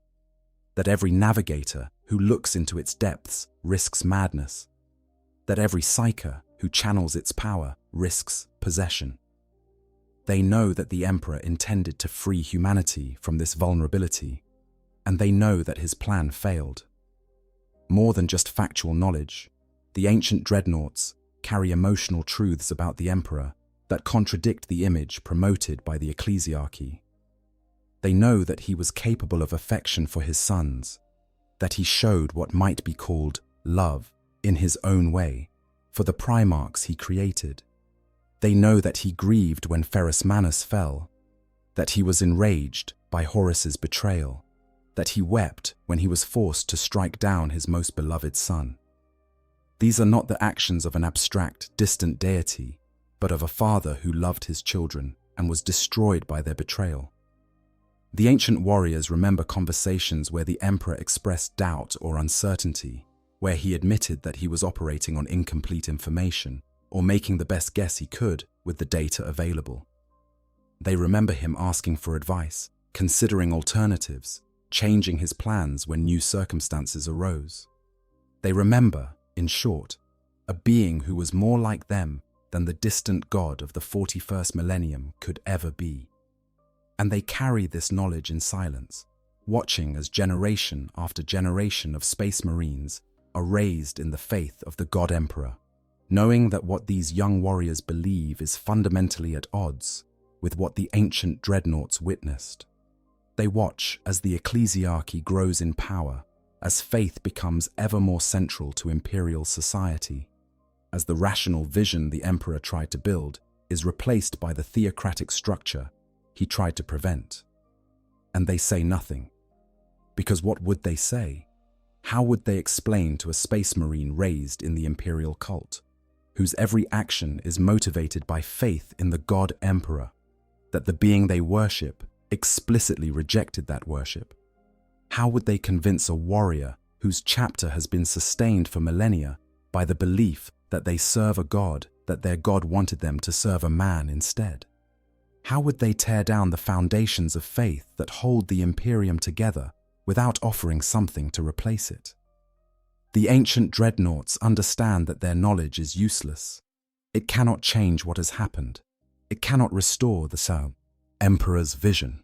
that every navigator who looks into its depths risks madness, that every psyker who channels its power risks possession. They know that the Emperor intended to free humanity from this vulnerability, and they know that his plan failed. More than just factual knowledge, the ancient Dreadnoughts carry emotional truths about the Emperor that contradict the image promoted by the ecclesiarchy. They know that he was capable of affection for his sons, that he showed what might be called love in his own way for the Primarchs he created. They know that he grieved when Ferrus Manus fell, that he was enraged by Horus's betrayal, that he wept when he was forced to strike down his most beloved son. These are not the actions of an abstract, distant deity, but of a father who loved his children and was destroyed by their betrayal. The ancient warriors remember conversations where the emperor expressed doubt or uncertainty, where he admitted that he was operating on incomplete information or making the best guess he could with the data available. They remember him asking for advice, considering alternatives, changing his plans when new circumstances arose. They remember, in short, a being who was more like them than the distant god of the 41st millennium could ever be. And they carry this knowledge in silence, watching as generation after generation of space marines are raised in the faith of the god emperor, knowing that what these young warriors believe is fundamentally at odds with what the ancient dreadnoughts witnessed. They watch as the ecclesiarchy grows in power, as faith becomes ever more central to imperial society, as the rational vision the emperor tried to build is replaced by the theocratic structure he tried to prevent. And they say nothing. Because what would they say? How would they explain to a space marine raised in the imperial cult, whose every action is motivated by faith in the god emperor, that the being they worship explicitly rejected that worship? How would they convince a warrior whose chapter has been sustained for millennia by the belief that they serve a god, that their god wanted them to serve a man instead? How would they tear down the foundations of faith that hold the Imperium together without offering something to replace it? The ancient dreadnoughts understand that their knowledge is useless. It cannot change what has happened. It cannot restore the Emperor's vision.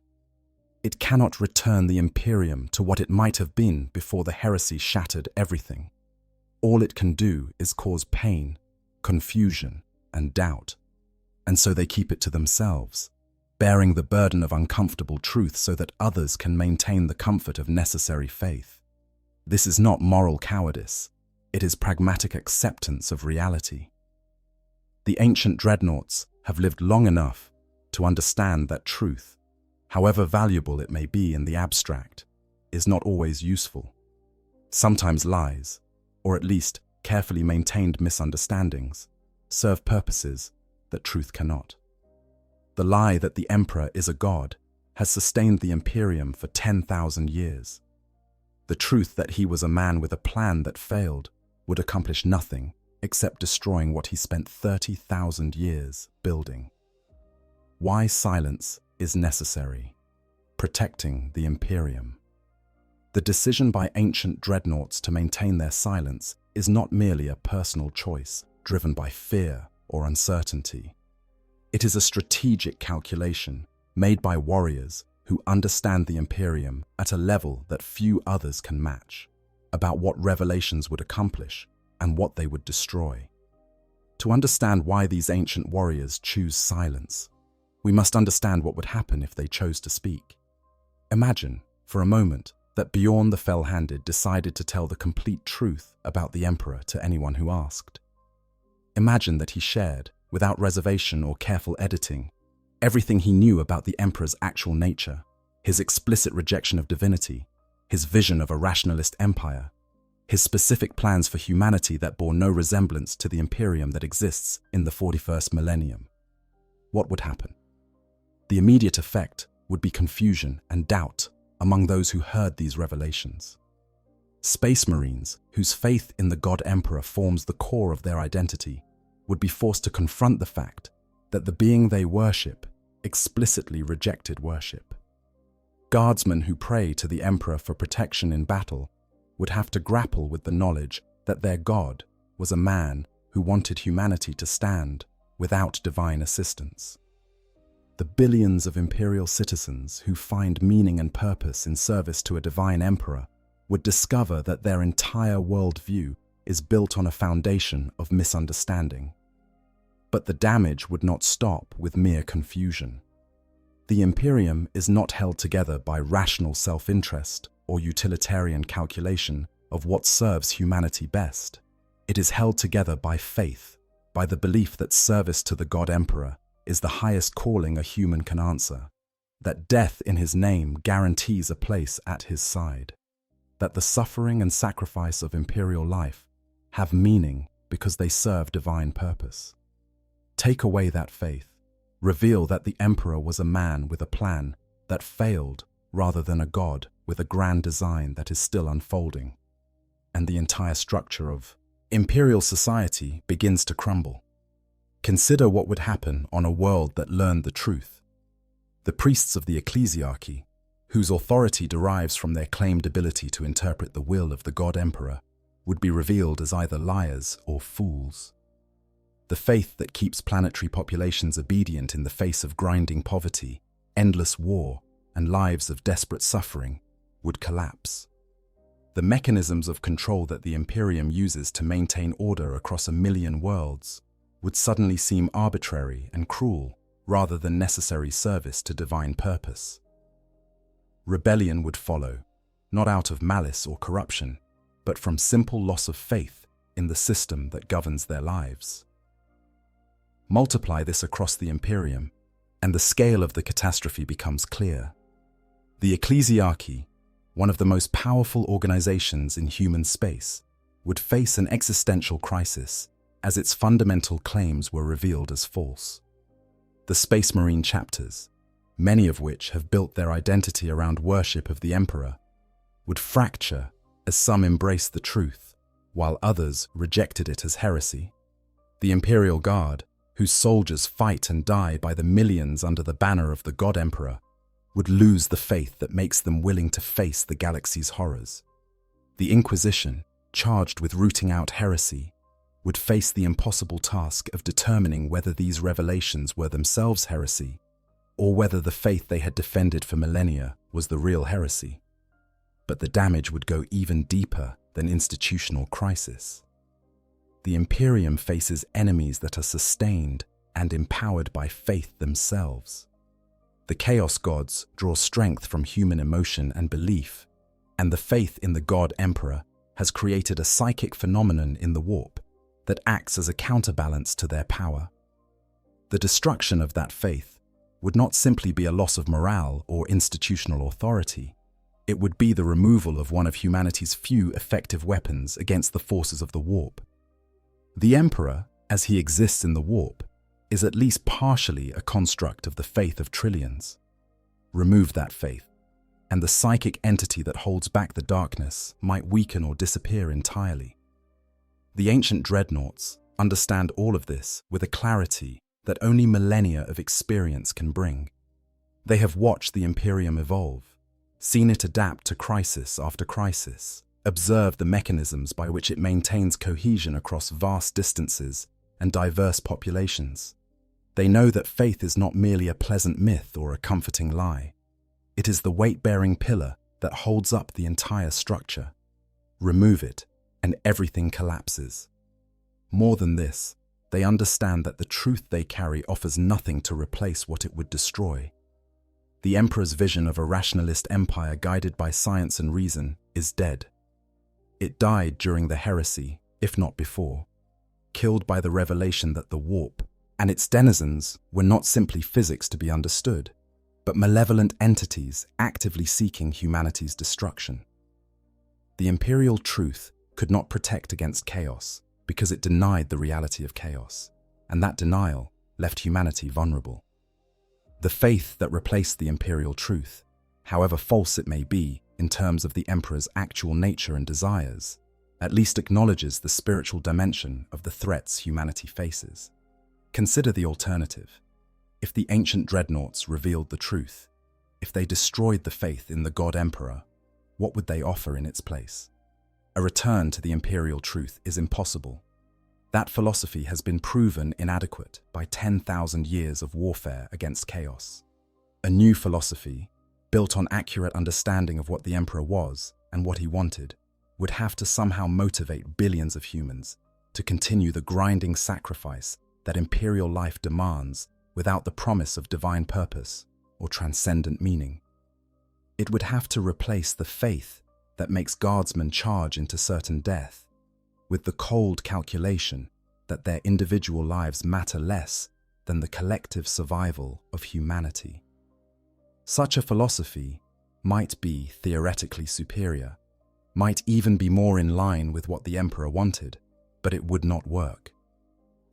It cannot return the Imperium to what it might have been before the heresy shattered everything. All it can do is cause pain, confusion, and doubt. And so they keep it to themselves, bearing the burden of uncomfortable truth so that others can maintain the comfort of necessary faith. This is not moral cowardice. It is pragmatic acceptance of reality. The ancient dreadnoughts have lived long enough to understand that truth, however valuable it may be in the abstract, is not always useful. Sometimes lies, or at least carefully maintained misunderstandings, serve purposes that truth cannot. The lie that the emperor is a god has sustained the Imperium for 10,000 years. The truth that he was a man with a plan that failed would accomplish nothing except destroying what he spent 30,000 years building. Why silence is necessary? Protecting the Imperium. The decision by ancient dreadnoughts to maintain their silence is not merely a personal choice driven by fear or uncertainty. It is a strategic calculation made by warriors who understand the Imperium at a level that few others can match, about what revelations would accomplish and what they would destroy. To understand why these ancient warriors choose silence, we must understand what would happen if they chose to speak. Imagine, for a moment, that Bjorn the Fell-Handed decided to tell the complete truth about the Emperor to anyone who asked. Imagine that he shared, without reservation or careful editing, everything he knew about the Emperor's actual nature, his explicit rejection of divinity, his vision of a rationalist empire, his specific plans for humanity that bore no resemblance to the Imperium that exists in the 41st millennium. What would happen? The immediate effect would be confusion and doubt among those who heard these revelations. Space Marines, whose faith in the God Emperor forms the core of their identity, would be forced to confront the fact that the being they worship explicitly rejected worship. Guardsmen who pray to the Emperor for protection in battle would have to grapple with the knowledge that their God was a man who wanted humanity to stand without divine assistance. The billions of imperial citizens who find meaning and purpose in service to a divine emperor would discover that their entire worldview is built on a foundation of misunderstanding. But the damage would not stop with mere confusion. The Imperium is not held together by rational self-interest or utilitarian calculation of what serves humanity best. It is held together by faith, by the belief that service to the God Emperor is the highest calling a human can answer, that death in his name guarantees a place at his side, that the suffering and sacrifice of imperial life have meaning because they serve divine purpose. Take away that faith, reveal that the emperor was a man with a plan that failed rather than a god with a grand design that is still unfolding, and the entire structure of imperial society begins to crumble. Consider what would happen on a world that learned the truth. The priests of the ecclesiarchy, whose authority derives from their claimed ability to interpret the will of the god emperor, would be revealed as either liars or fools. The faith that keeps planetary populations obedient in the face of grinding poverty, endless war, and lives of desperate suffering would collapse. The mechanisms of control that the Imperium uses to maintain order across 1 million worlds would suddenly seem arbitrary and cruel rather than necessary service to divine purpose. Rebellion would follow, not out of malice or corruption, but from simple loss of faith in the system that governs their lives. Multiply this across the Imperium, and the scale of the catastrophe becomes clear. The ecclesiarchy, one of the most powerful organizations in human space, would face an existential crisis as its fundamental claims were revealed as false. The Space Marine chapters, many of which have built their identity around worship of the Emperor, would fracture as some embraced the truth, while others rejected it as heresy. The Imperial Guard, whose soldiers fight and die by the millions under the banner of the God Emperor, would lose the faith that makes them willing to face the galaxy's horrors. The Inquisition, charged with rooting out heresy, would face the impossible task of determining whether these revelations were themselves heresy, or whether the faith they had defended for millennia was the real heresy. But the damage would go even deeper than institutional crisis. The Imperium faces enemies that are sustained and empowered by faith themselves. The Chaos Gods draw strength from human emotion and belief, and the faith in the God Emperor has created a psychic phenomenon in the warp that acts as a counterbalance to their power. The destruction of that faith would not simply be a loss of morale or institutional authority. It would be the removal of one of humanity's few effective weapons against the forces of the warp. The Emperor, as he exists in the warp, is at least partially a construct of the faith of trillions. Remove that faith, and the psychic entity that holds back the darkness might weaken or disappear entirely. The ancient Dreadnoughts understand all of this with a clarity that only millennia of experience can bring. They have watched the Imperium evolve, seen it adapt to crisis after crisis, observed the mechanisms by which it maintains cohesion across vast distances and diverse populations. They know that faith is not merely a pleasant myth or a comforting lie. It is the weight-bearing pillar that holds up the entire structure. Remove it, and everything collapses. More than this, they understand that the truth they carry offers nothing to replace what it would destroy. The Emperor's vision of a rationalist empire guided by science and reason is dead. It died during the heresy, if not before, killed by the revelation that the warp and its denizens were not simply physics to be understood, but malevolent entities actively seeking humanity's destruction. The imperial truth could not protect against chaos because it denied the reality of chaos, and that denial left humanity vulnerable. The faith that replaced the imperial truth, however false it may be in terms of the Emperor's actual nature and desires, at least acknowledges the spiritual dimension of the threats humanity faces. Consider the alternative. If the ancient Dreadnoughts revealed the truth, if they destroyed the faith in the God Emperor, what would they offer in its place? A return to the imperial truth is impossible. That philosophy has been proven inadequate by 10,000 years of warfare against chaos. A new philosophy, built on accurate understanding of what the Emperor was and what he wanted, would have to somehow motivate billions of humans to continue the grinding sacrifice that imperial life demands without the promise of divine purpose or transcendent meaning. It would have to replace the faith that makes guardsmen charge into certain death with the cold calculation that their individual lives matter less than the collective survival of humanity. Such a philosophy might be theoretically superior, might even be more in line with what the emperor wanted, but it would not work.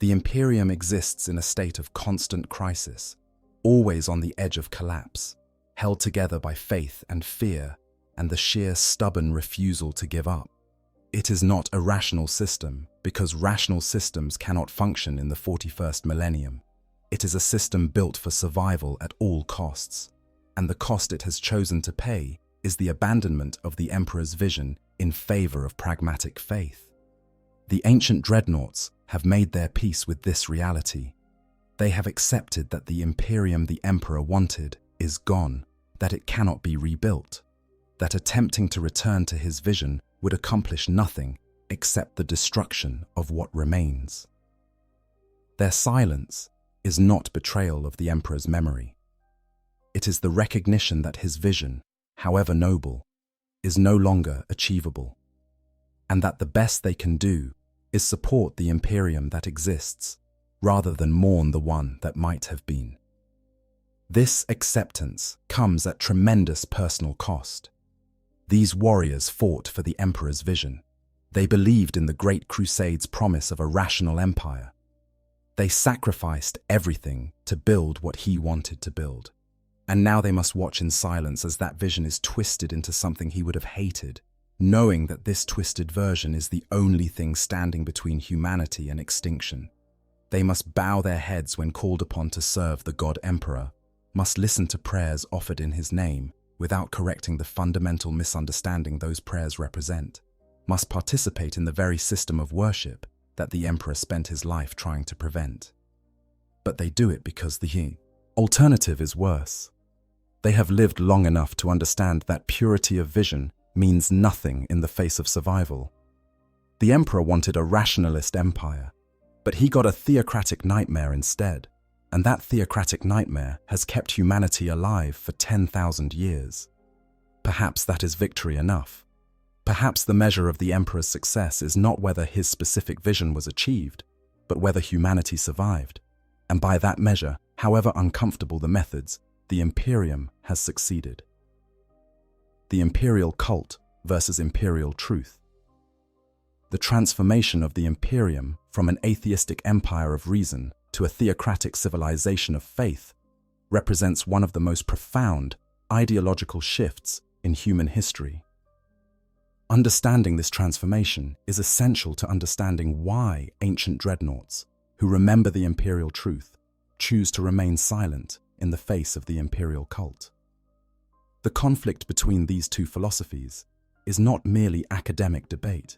The Imperium exists in a state of constant crisis, always on the edge of collapse, held together by faith and fear and the sheer stubborn refusal to give up. It is not a rational system, because rational systems cannot function in the 41st millennium. It is a system built for survival at all costs, and the cost it has chosen to pay is the abandonment of the Emperor's vision in favor of pragmatic faith. The ancient Dreadnoughts have made their peace with this reality. They have accepted that the Imperium the Emperor wanted is gone, that it cannot be rebuilt, that attempting to return to his vision would accomplish nothing except the destruction of what remains. Their silence is not betrayal of the Emperor's memory. It is the recognition that his vision, however noble, is no longer achievable, and that the best they can do is support the Imperium that exists, rather than mourn the one that might have been. This acceptance comes at tremendous personal cost. These warriors fought for the Emperor's vision. They believed in the Great Crusade's promise of a rational empire. They sacrificed everything to build what he wanted to build. And now they must watch in silence as that vision is twisted into something he would have hated, knowing that this twisted version is the only thing standing between humanity and extinction. They must bow their heads when called upon to serve the God Emperor, must listen to prayers offered in his name without correcting the fundamental misunderstanding those prayers represent, must participate in the very system of worship that the Emperor spent his life trying to prevent. But they do it because the alternative is worse. They have lived long enough to understand that purity of vision means nothing in the face of survival. The Emperor wanted a rationalist empire, but he got a theocratic nightmare instead, and that theocratic nightmare has kept humanity alive for 10,000 years. Perhaps that is victory enough. Perhaps the measure of the Emperor's success is not whether his specific vision was achieved, but whether humanity survived. And by that measure, however uncomfortable the methods, the Imperium has succeeded. The imperial cult versus imperial truth. The transformation of the Imperium from an atheistic empire of reason to a theocratic civilization of faith represents one of the most profound ideological shifts in human history. Understanding this transformation is essential to understanding why ancient dreadnoughts, who remember the imperial truth, choose to remain silent in the face of the imperial cult. The conflict between these two philosophies is not merely academic debate.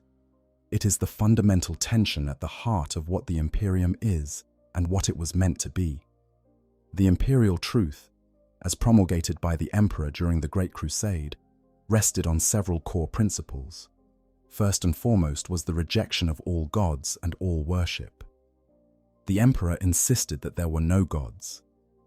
It is the fundamental tension at the heart of what the Imperium is and what it was meant to be. The imperial truth, as promulgated by the Emperor during the Great Crusade, rested on several core principles. First and foremost was the rejection of all gods and all worship. The Emperor insisted that there were no gods,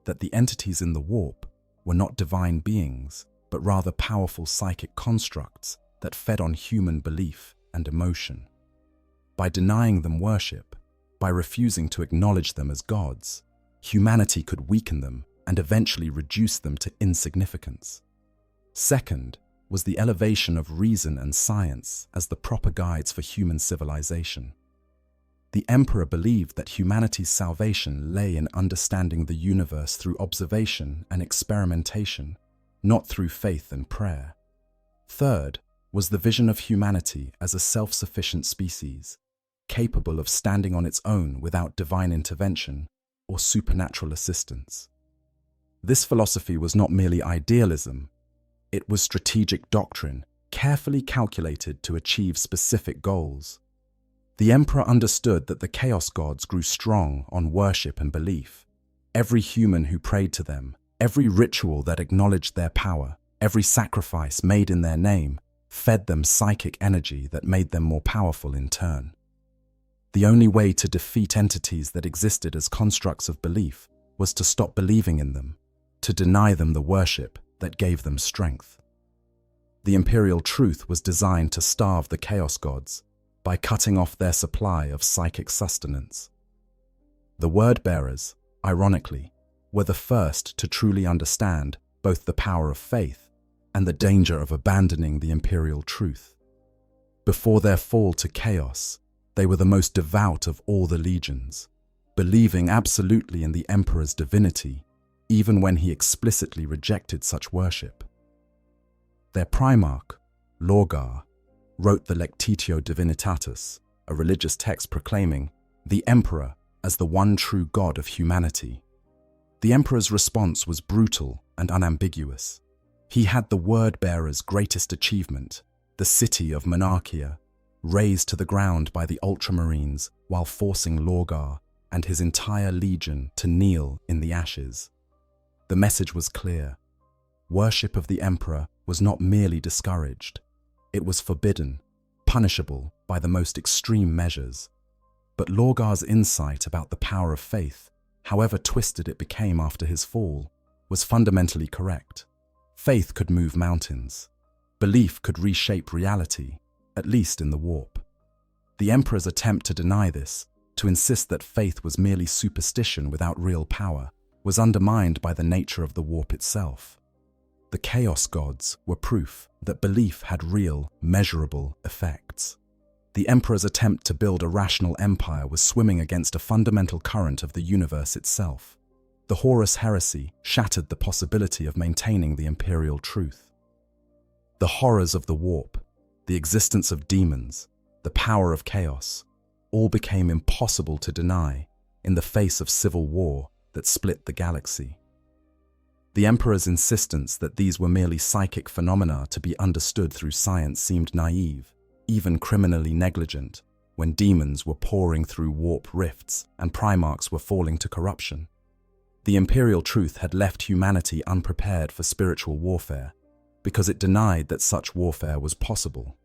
that the entities in the warp were not divine beings, but rather powerful psychic constructs that fed on human belief and emotion. By denying them worship, by refusing to acknowledge them as gods, humanity could weaken them and eventually reduce them to insignificance. Second was the elevation of reason and science as the proper guides for human civilization. The Emperor believed that humanity's salvation lay in understanding the universe through observation and experimentation, not through faith and prayer. Third was the vision of humanity as a self-sufficient species, capable of standing on its own without divine intervention or supernatural assistance. This philosophy was not merely idealism, it was strategic doctrine, carefully calculated to achieve specific goals. The Emperor understood that the Chaos Gods grew strong on worship and belief. Every human who prayed to them, every ritual that acknowledged their power, every sacrifice made in their name, fed them psychic energy that made them more powerful in turn. The only way to defeat entities that existed as constructs of belief was to stop believing in them, to deny them the worship that gave them strength. The imperial truth was designed to starve the Chaos Gods by cutting off their supply of psychic sustenance. The word-bearers, ironically, were the first to truly understand both the power of faith and the danger of abandoning the imperial truth. Before their fall to chaos, they were the most devout of all the legions, believing absolutely in the emperor's divinity, even when he explicitly rejected such worship. Their primarch, Lorgar, wrote the Lectitio Divinitatis, a religious text proclaiming the emperor as the one true god of humanity. The emperor's response was brutal and unambiguous. He had the word-bearer's greatest achievement, the city of Monarchia, razed to the ground by the Ultramarines while forcing Lorgar and his entire legion to kneel in the ashes. The message was clear. Worship of the emperor was not merely discouraged. It was forbidden, punishable by the most extreme measures. But Lorgar's insight about the power of faith, however twisted it became after his fall, was fundamentally correct. Faith could move mountains. Belief could reshape reality, at least in the warp. The emperor's attempt to deny this, to insist that faith was merely superstition without real power, was undermined by the nature of the warp itself. The chaos gods were proof that belief had real, measurable effects. The emperor's attempt to build a rational empire was swimming against a fundamental current of the universe itself. The Horus heresy shattered the possibility of maintaining the imperial truth. The horrors of the warp, the existence of demons, the power of chaos, all became impossible to deny in the face of civil war that split the galaxy. The emperor's insistence that these were merely psychic phenomena to be understood through science seemed naive, even criminally negligent, when demons were pouring through warp rifts and primarchs were falling to corruption. The imperial truth had left humanity unprepared for spiritual warfare, because it denied that such warfare was possible.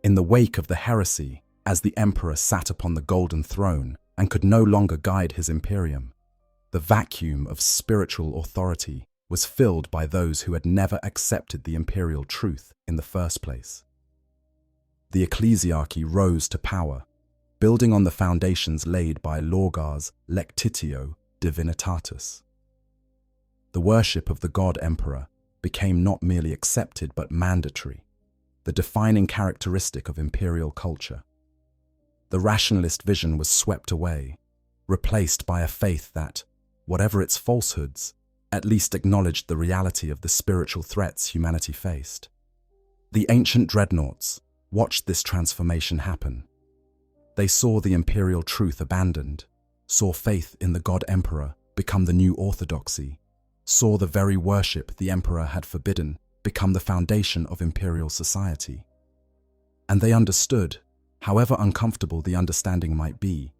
In the wake of the heresy, as the emperor sat upon the golden throne and could no longer guide his Imperium, the vacuum of spiritual authority was filled by those who had never accepted the imperial truth in the first place. The ecclesiarchy rose to power, building on the foundations laid by Lorgar's Lectitio Divinitatis. The worship of the god emperor became not merely accepted but mandatory, the defining characteristic of imperial culture. The rationalist vision was swept away, replaced by a faith that, whatever its falsehoods, at least acknowledged the reality of the spiritual threats humanity faced. The ancient Dreadnoughts watched this transformation happen. They saw the imperial truth abandoned, saw faith in the god emperor become the new orthodoxy, saw the very worship the emperor had forbidden become the foundation of imperial society. And they understood, however uncomfortable the understanding might be,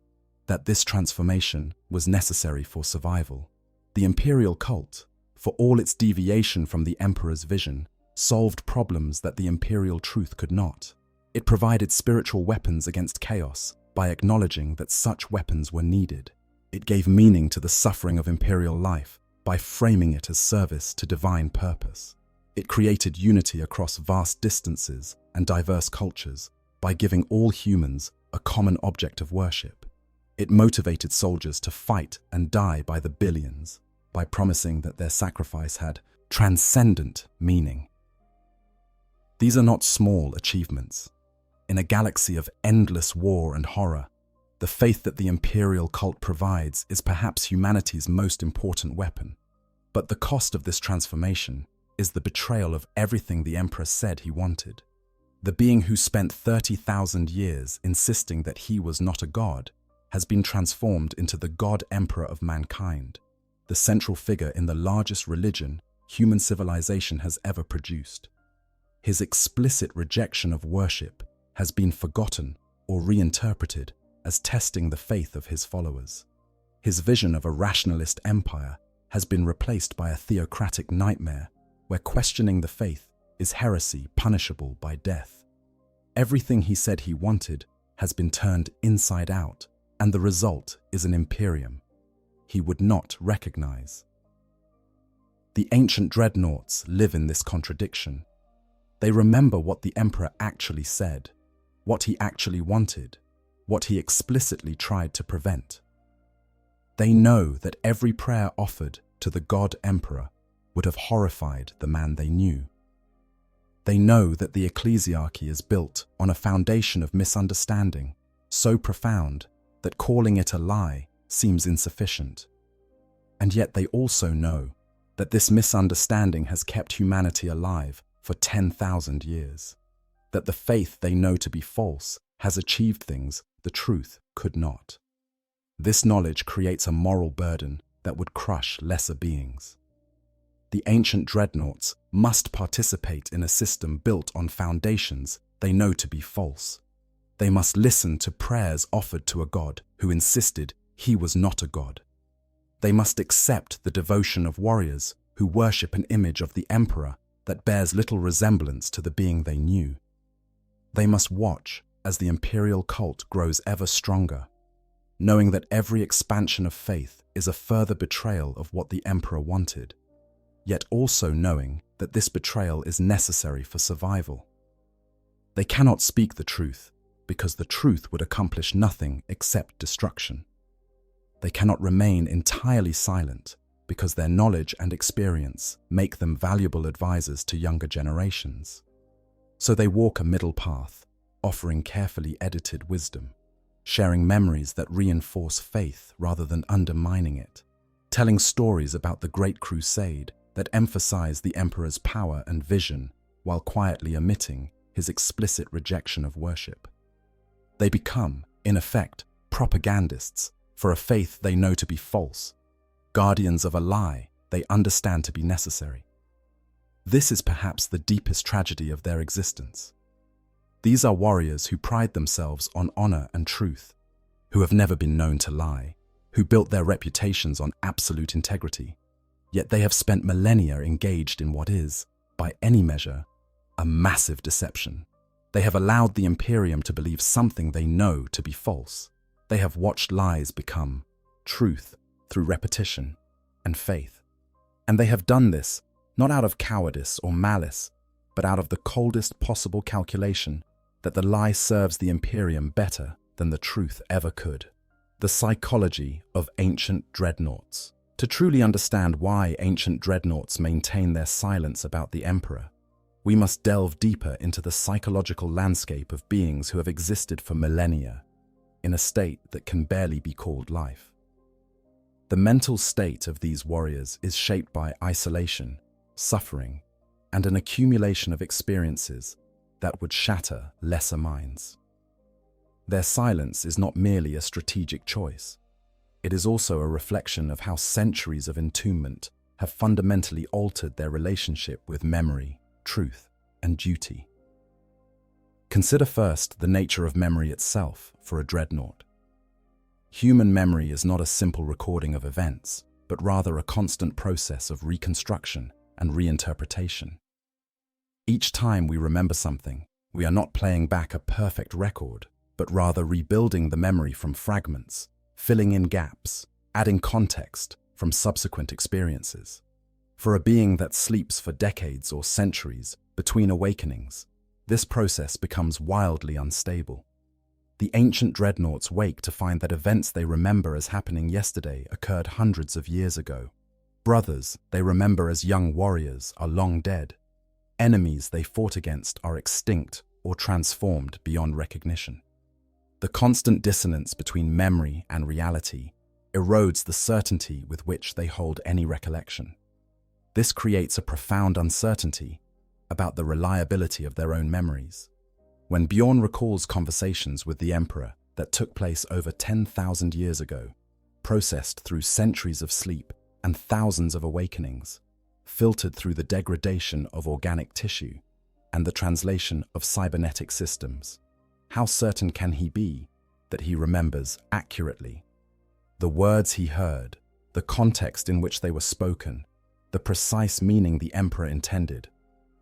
that this transformation was necessary for survival. The imperial cult, for all its deviation from the emperor's vision, solved problems that the imperial truth could not. It provided spiritual weapons against chaos by acknowledging that such weapons were needed. It gave meaning to the suffering of imperial life by framing it as service to divine purpose. It created unity across vast distances and diverse cultures by giving all humans a common object of worship. It motivated soldiers to fight and die by the billions, by promising that their sacrifice had transcendent meaning. These are not small achievements. In a galaxy of endless war and horror, the faith that the imperial cult provides is perhaps humanity's most important weapon. But the cost of this transformation is the betrayal of everything the emperor said he wanted. The being who spent 30,000 years insisting that he was not a god has been transformed into the god emperor of mankind, the central figure in the largest religion human civilization has ever produced. His explicit rejection of worship has been forgotten or reinterpreted as testing the faith of his followers. His vision of a rationalist empire has been replaced by a theocratic nightmare where questioning the faith is heresy punishable by death. Everything he said he wanted has been turned inside out, and the result is an Imperium he would not recognize. The ancient Dreadnoughts live in this contradiction. They remember what the Emperor actually said, what he actually wanted, what he explicitly tried to prevent. They know that every prayer offered to the God Emperor would have horrified the man they knew. They know that the ecclesiarchy is built on a foundation of misunderstanding, so profound that calling it a lie seems insufficient. And yet they also know that this misunderstanding has kept humanity alive for 10,000 years, that the faith they know to be false has achieved things the truth could not. This knowledge creates a moral burden that would crush lesser beings. The ancient dreadnoughts must participate in a system built on foundations they know to be false. They must listen to prayers offered to a god who insisted he was not a god. They must accept the devotion of warriors who worship an image of the emperor that bears little resemblance to the being they knew. They must watch as the imperial cult grows ever stronger, knowing that every expansion of faith is a further betrayal of what the emperor wanted, yet also knowing that this betrayal is necessary for survival. They cannot speak the truth because the truth would accomplish nothing except destruction. They cannot remain entirely silent because their knowledge and experience make them valuable advisors to younger generations. So they walk a middle path, offering carefully edited wisdom, sharing memories that reinforce faith rather than undermining it, telling stories about the Great Crusade that emphasize the emperor's power and vision while quietly omitting his explicit rejection of worship. They become, in effect, propagandists for a faith they know to be false, guardians of a lie they understand to be necessary. This is perhaps the deepest tragedy of their existence. These are warriors who pride themselves on honor and truth, who have never been known to lie, who built their reputations on absolute integrity, yet they have spent millennia engaged in what is, by any measure, a massive deception. They have allowed the Imperium to believe something they know to be false. They have watched lies become truth through repetition and faith. And they have done this not out of cowardice or malice, but out of the coldest possible calculation that the lie serves the Imperium better than the truth ever could. The psychology of ancient dreadnoughts. To truly understand why ancient dreadnoughts maintain their silence about the Emperor, we must delve deeper into the psychological landscape of beings who have existed for millennia, in a state that can barely be called life. The mental state of these warriors is shaped by isolation, suffering, and an accumulation of experiences that would shatter lesser minds. Their silence is not merely a strategic choice. It is also a reflection of how centuries of entombment have fundamentally altered their relationship with memory, truth, and duty. Consider first the nature of memory itself for a dreadnought. Human memory is not a simple recording of events, but rather a constant process of reconstruction and reinterpretation. Each time we remember something, we are not playing back a perfect record, but rather rebuilding the memory from fragments, filling in gaps, adding context from subsequent experiences. For a being that sleeps for decades or centuries between awakenings, this process becomes wildly unstable. The ancient dreadnoughts wake to find that events they remember as happening yesterday occurred hundreds of years ago. Brothers they remember as young warriors are long dead. Enemies they fought against are extinct or transformed beyond recognition. The constant dissonance between memory and reality erodes the certainty with which they hold any recollection. This creates a profound uncertainty about the reliability of their own memories. When Bjorn recalls conversations with the Emperor that took place over 10,000 years ago, processed through centuries of sleep and thousands of awakenings, filtered through the degradation of organic tissue and the translation of cybernetic systems, how certain can he be that he remembers accurately the words he heard, the context in which they were spoken, the precise meaning the Emperor intended?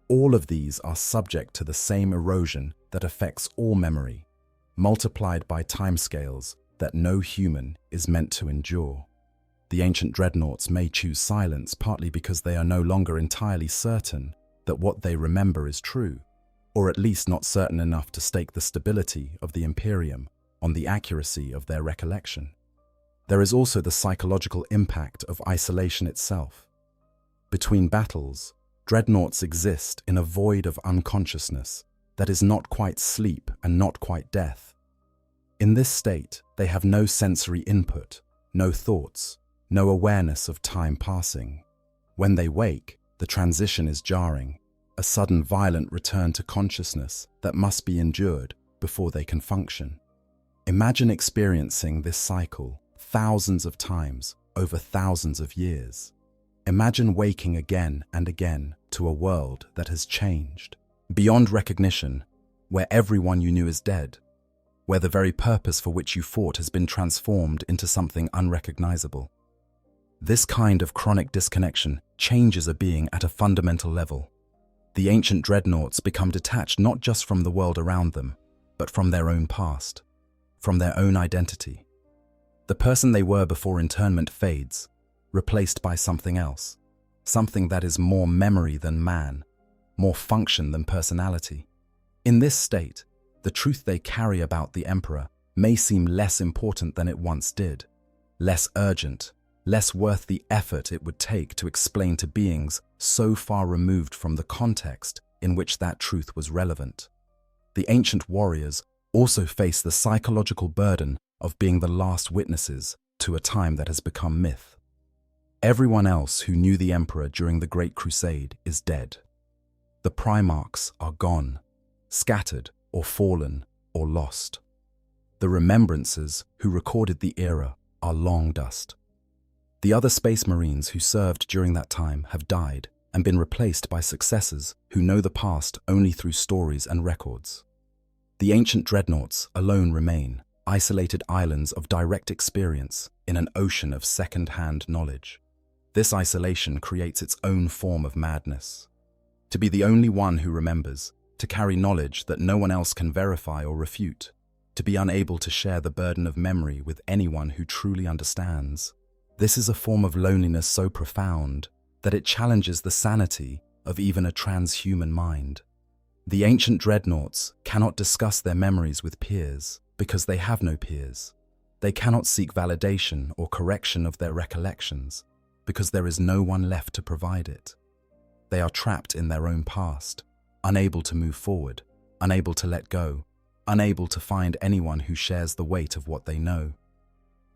All of these are subject to the same erosion that affects all memory, multiplied by timescales that no human is meant to endure. The ancient dreadnoughts may choose silence partly because they are no longer entirely certain that what they remember is true, or at least not certain enough to stake the stability of the Imperium on the accuracy of their recollection. There is also the psychological impact of isolation itself. Between battles, dreadnoughts exist in a void of unconsciousness that is not quite sleep and not quite death. In this state, they have no sensory input, no thoughts, no awareness of time passing. When they wake, the transition is jarring, a sudden violent return to consciousness that must be endured before they can function. Imagine experiencing this cycle thousands of times over thousands of years. Imagine waking again and again to a world that has changed, beyond recognition, where everyone you knew is dead, where the very purpose for which you fought has been transformed into something unrecognizable. This kind of chronic disconnection changes a being at a fundamental level. The ancient dreadnoughts become detached not just from the world around them, but from their own past, from their own identity. The person they were before internment fades, replaced by something else, something that is more memory than man, more function than personality. In this state, the truth they carry about the Emperor may seem less important than it once did, less urgent, less worth the effort it would take to explain to beings so far removed from the context in which that truth was relevant. The ancient warriors also face the psychological burden of being the last witnesses to a time that has become myth. Everyone else who knew the Emperor during the Great Crusade is dead. The Primarchs are gone, scattered or fallen or lost. The remembrancers who recorded the era are long dust. The other Space Marines who served during that time have died and been replaced by successors who know the past only through stories and records. The ancient dreadnoughts alone remain, isolated islands of direct experience in an ocean of second-hand knowledge. This isolation creates its own form of madness. To be the only one who remembers, to carry knowledge that no one else can verify or refute, to be unable to share the burden of memory with anyone who truly understands. This is a form of loneliness so profound that it challenges the sanity of even a transhuman mind. The ancient dreadnoughts cannot discuss their memories with peers because they have no peers. They cannot seek validation or correction of their recollections because there is no one left to provide it. They are trapped in their own past, unable to move forward, unable to let go, unable to find anyone who shares the weight of what they know.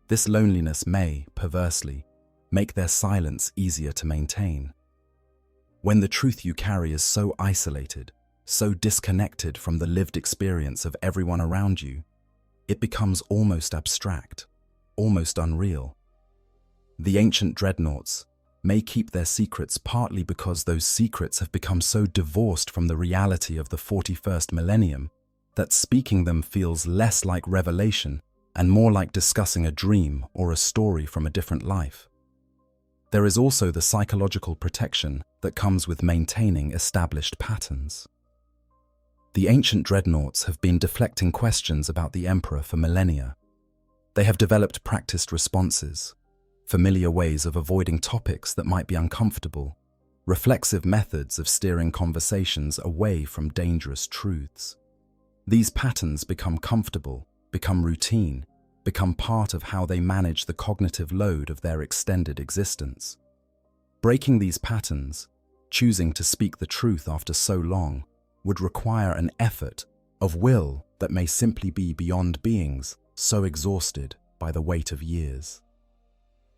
This loneliness may, perversely, make their silence easier to maintain. When the truth you carry is so isolated, so disconnected from the lived experience of everyone around you, it becomes almost abstract, almost unreal. The ancient dreadnoughts may keep their secrets partly because those secrets have become so divorced from the reality of the 41st millennium that speaking them feels less like revelation and more like discussing a dream or a story from a different life. There is also the psychological protection that comes with maintaining established patterns. The ancient dreadnoughts have been deflecting questions about the Emperor for millennia. They have developed practiced responses, familiar ways of avoiding topics that might be uncomfortable, reflexive methods of steering conversations away from dangerous truths. These patterns become comfortable, become routine, become part of how they manage the cognitive load of their extended existence. Breaking these patterns, choosing to speak the truth after so long, would require an effort of will that may simply be beyond beings so exhausted by the weight of years.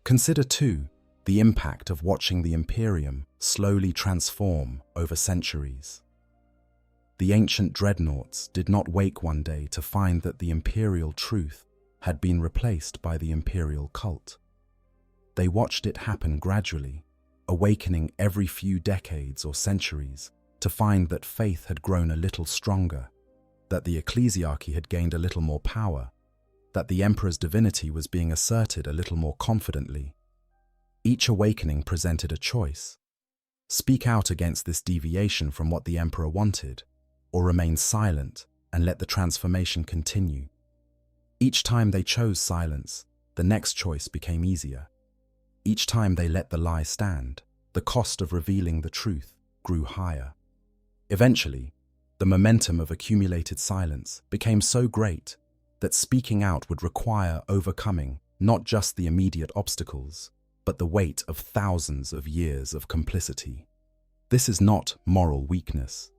Consider, too, the impact of watching the Imperium slowly transform over centuries. The ancient dreadnoughts did not wake one day to find that the imperial truth had been replaced by the imperial cult. They watched it happen gradually, awakening every few decades or centuries to find that faith had grown a little stronger, that the ecclesiarchy had gained a little more power, that the emperor's divinity was being asserted a little more confidently. Each awakening presented a choice: speak out against this deviation from what the emperor wanted, or remain silent and let the transformation continue. Each time they chose silence, the next choice became easier. Each time they let the lie stand, the cost of revealing the truth grew higher. Eventually, the momentum of accumulated silence became so great that speaking out would require overcoming not just the immediate obstacles, but the weight of thousands of years of complicity. This is not moral weakness.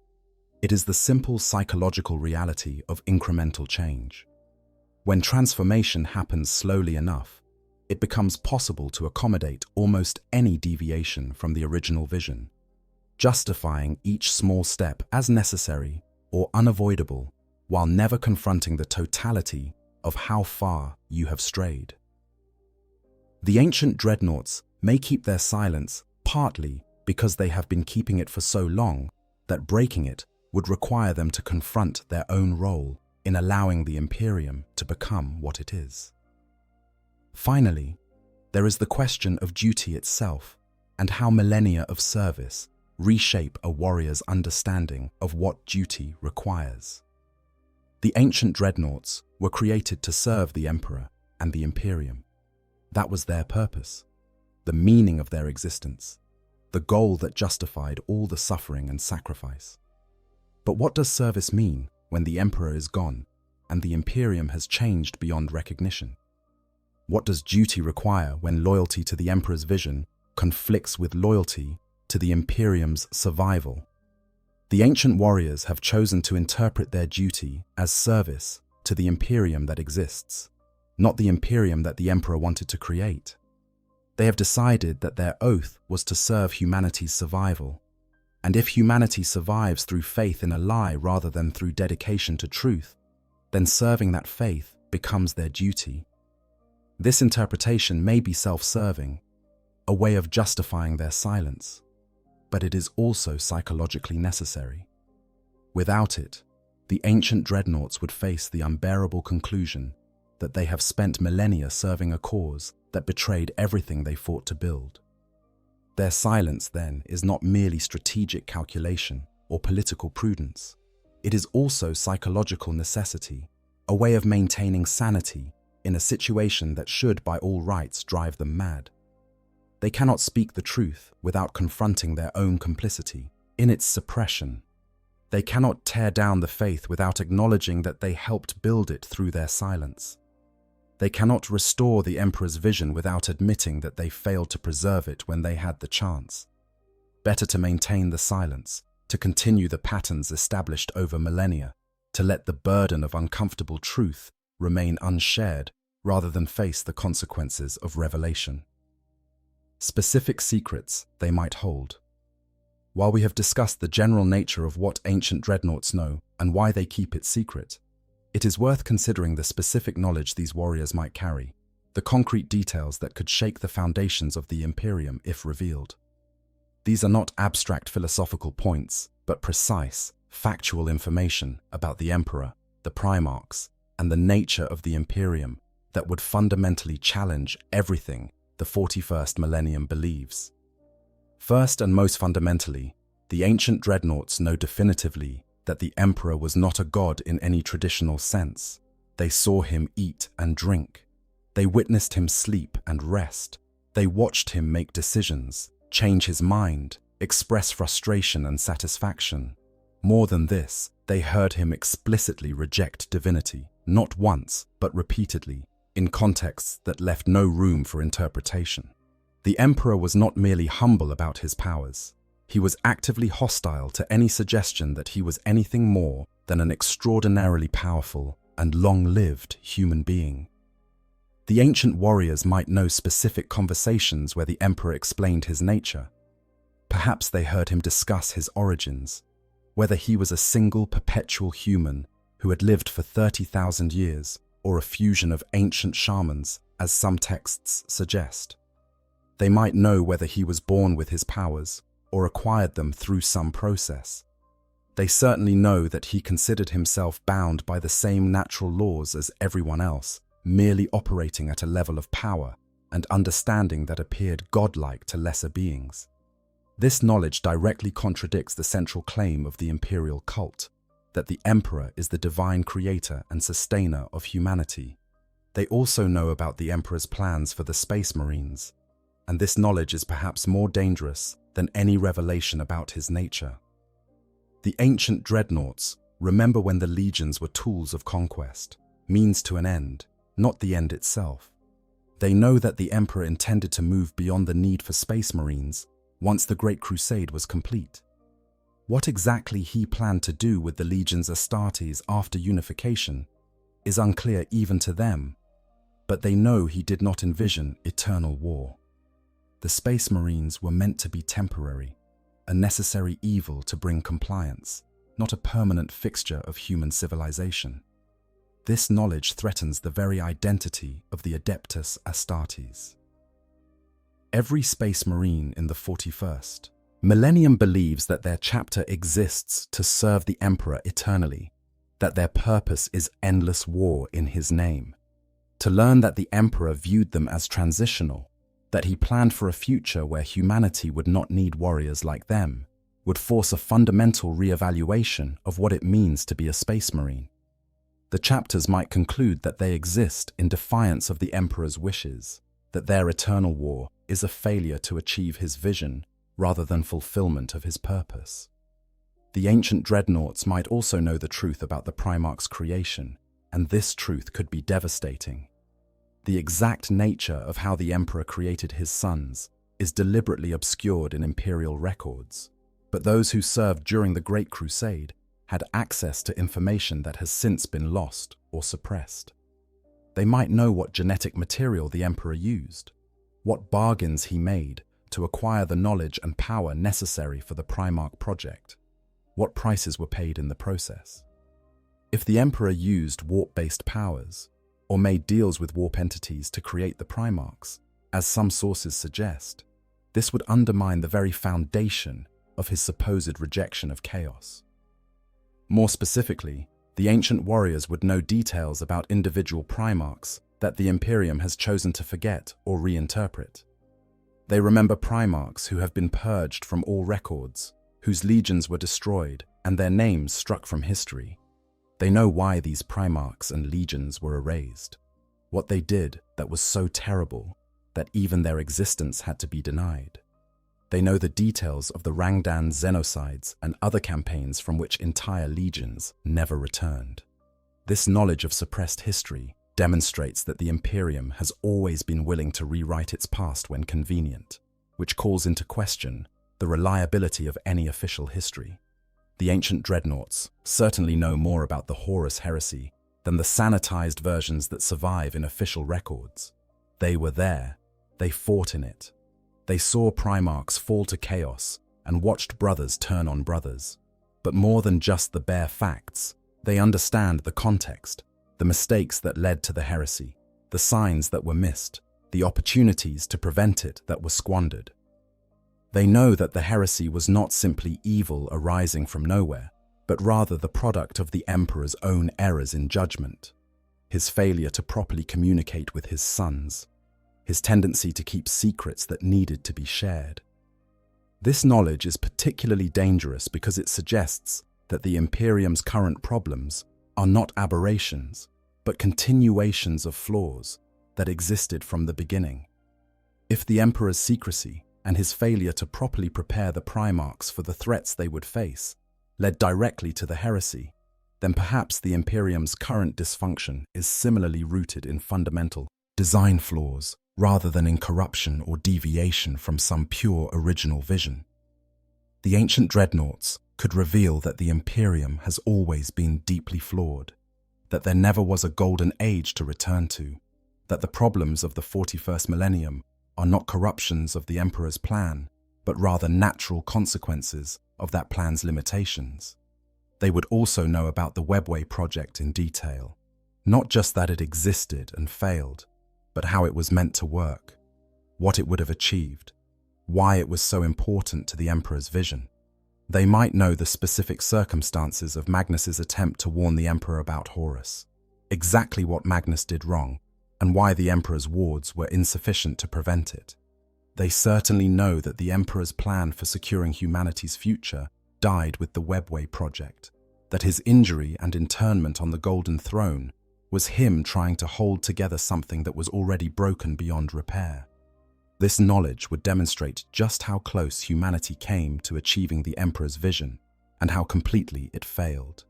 It is the simple psychological reality of incremental change. When transformation happens slowly enough, it becomes possible to accommodate almost any deviation from the original vision, justifying each small step as necessary or unavoidable, while never confronting the totality of how far you have strayed. The ancient dreadnoughts may keep their silence partly because they have been keeping it for so long that breaking it would require them to confront their own role in allowing the Imperium to become what it is. Finally, there is the question of duty itself and how millennia of service reshape a warrior's understanding of what duty requires. The ancient dreadnoughts were created to serve the Emperor and the Imperium. That was their purpose, the meaning of their existence, the goal that justified all the suffering and sacrifice. But what does service mean when the Emperor is gone and the Imperium has changed beyond recognition? What does duty require when loyalty to the Emperor's vision conflicts with loyalty to the Imperium's survival? The ancient warriors have chosen to interpret their duty as service to the Imperium that exists, not the Imperium that the Emperor wanted to create. They have decided that their oath was to serve humanity's survival, and if humanity survives through faith in a lie rather than through dedication to truth, then serving that faith becomes their duty. This interpretation may be self-serving, a way of justifying their silence, but it is also psychologically necessary. Without it, the ancient dreadnoughts would face the unbearable conclusion that they have spent millennia serving a cause that betrayed everything they fought to build. Their silence, then, is not merely strategic calculation or political prudence. It is also psychological necessity, a way of maintaining sanity in a situation that should, by all rights, drive them mad. They cannot speak the truth without confronting their own complicity in its suppression. They cannot tear down the faith without acknowledging that they helped build it through their silence. They cannot restore the Emperor's vision without admitting that they failed to preserve it when they had the chance. Better to maintain the silence, to continue the patterns established over millennia, to let the burden of uncomfortable truth remain unshared rather than face the consequences of revelation. Specific secrets they might hold. While we have discussed the general nature of what ancient dreadnoughts know and why they keep it secret, it is worth considering the specific knowledge these warriors might carry, the concrete details that could shake the foundations of the Imperium if revealed. These are not abstract philosophical points, but precise, factual information about the Emperor, the Primarchs, and the nature of the Imperium that would fundamentally challenge everything the 41st millennium believes. First and most fundamentally, the ancient dreadnoughts know definitively that the Emperor was not a god in any traditional sense. They saw him eat and drink. They witnessed him sleep and rest. They watched him make decisions, change his mind, express frustration and satisfaction. More than this, they heard him explicitly reject divinity, not once, but repeatedly, in contexts that left no room for interpretation. The Emperor was not merely humble about his powers. He was actively hostile to any suggestion that he was anything more than an extraordinarily powerful and long-lived human being. The ancient warriors might know specific conversations where the Emperor explained his nature. Perhaps they heard him discuss his origins, whether he was a single perpetual human who had lived for 30,000 years, or a fusion of ancient shamans, as some texts suggest. They might know whether he was born with his powers, or acquired them through some process. They certainly know that he considered himself bound by the same natural laws as everyone else, merely operating at a level of power and understanding that appeared godlike to lesser beings. This knowledge directly contradicts the central claim of the imperial cult, that the Emperor is the divine creator and sustainer of humanity. They also know about the Emperor's plans for the Space Marines, and this knowledge is perhaps more dangerous than any revelation about his nature. The ancient dreadnoughts remember when the legions were tools of conquest, means to an end, not the end itself. They know that the Emperor intended to move beyond the need for space marines once the Great Crusade was complete. What exactly he planned to do with the legions Astartes after unification is unclear even to them, but they know he did not envision eternal war. The Space Marines were meant to be temporary, a necessary evil to bring compliance, not a permanent fixture of human civilization. This knowledge threatens the very identity of the Adeptus Astartes. Every Space Marine in the 41st Millennium believes that their chapter exists to serve the Emperor eternally, that their purpose is endless war in his name. To learn that the Emperor viewed them as transitional, that he planned for a future where humanity would not need warriors like them, would force a fundamental re-evaluation of what it means to be a Space Marine. The chapters might conclude that they exist in defiance of the Emperor's wishes, that their eternal war is a failure to achieve his vision rather than fulfillment of his purpose. The ancient Dreadnoughts might also know the truth about the Primarch's creation, and this truth could be devastating. The exact nature of how the Emperor created his sons is deliberately obscured in imperial records, but those who served during the Great Crusade had access to information that has since been lost or suppressed. They might know what genetic material the Emperor used, what bargains he made to acquire the knowledge and power necessary for the Primarch project, what prices were paid in the process. If the Emperor used warp-based powers, or made deals with warp entities to create the Primarchs, as some sources suggest, this would undermine the very foundation of his supposed rejection of chaos. More specifically, the ancient warriors would know details about individual Primarchs that the Imperium has chosen to forget or reinterpret. They remember Primarchs who have been purged from all records, whose legions were destroyed and their names struck from history. They know why these Primarchs and legions were erased, what they did that was so terrible that even their existence had to be denied. They know the details of the Rangdan genocides and other campaigns from which entire legions never returned. This knowledge of suppressed history demonstrates that the Imperium has always been willing to rewrite its past when convenient, which calls into question the reliability of any official history. The ancient Dreadnoughts certainly know more about the Horus heresy than the sanitized versions that survive in official records. They were there, they fought in it. They saw Primarchs fall to chaos and watched brothers turn on brothers. But more than just the bare facts, they understand the context, the mistakes that led to the heresy, the signs that were missed, the opportunities to prevent it that were squandered. They know that the heresy was not simply evil arising from nowhere, but rather the product of the Emperor's own errors in judgment, his failure to properly communicate with his sons, his tendency to keep secrets that needed to be shared. This knowledge is particularly dangerous because it suggests that the Imperium's current problems are not aberrations, but continuations of flaws that existed from the beginning. If the Emperor's secrecy and his failure to properly prepare the Primarchs for the threats they would face led directly to the heresy, then perhaps the Imperium's current dysfunction is similarly rooted in fundamental design flaws rather than in corruption or deviation from some pure original vision. The ancient Dreadnoughts could reveal that the Imperium has always been deeply flawed, that there never was a golden age to return to, that the problems of the 41st millennium are not corruptions of the Emperor's plan, but rather natural consequences of that plan's limitations. They would also know about the Webway project in detail, not just that it existed and failed, but how it was meant to work, what it would have achieved, why it was so important to the Emperor's vision. They might know the specific circumstances of Magnus's attempt to warn the Emperor about Horus, exactly what Magnus did wrong, and why the Emperor's wards were insufficient to prevent it. They certainly know that the Emperor's plan for securing humanity's future died with the Webway project, that his injury and internment on the Golden Throne was him trying to hold together something that was already broken beyond repair. This knowledge would demonstrate just how close humanity came to achieving the Emperor's vision and how completely it failed.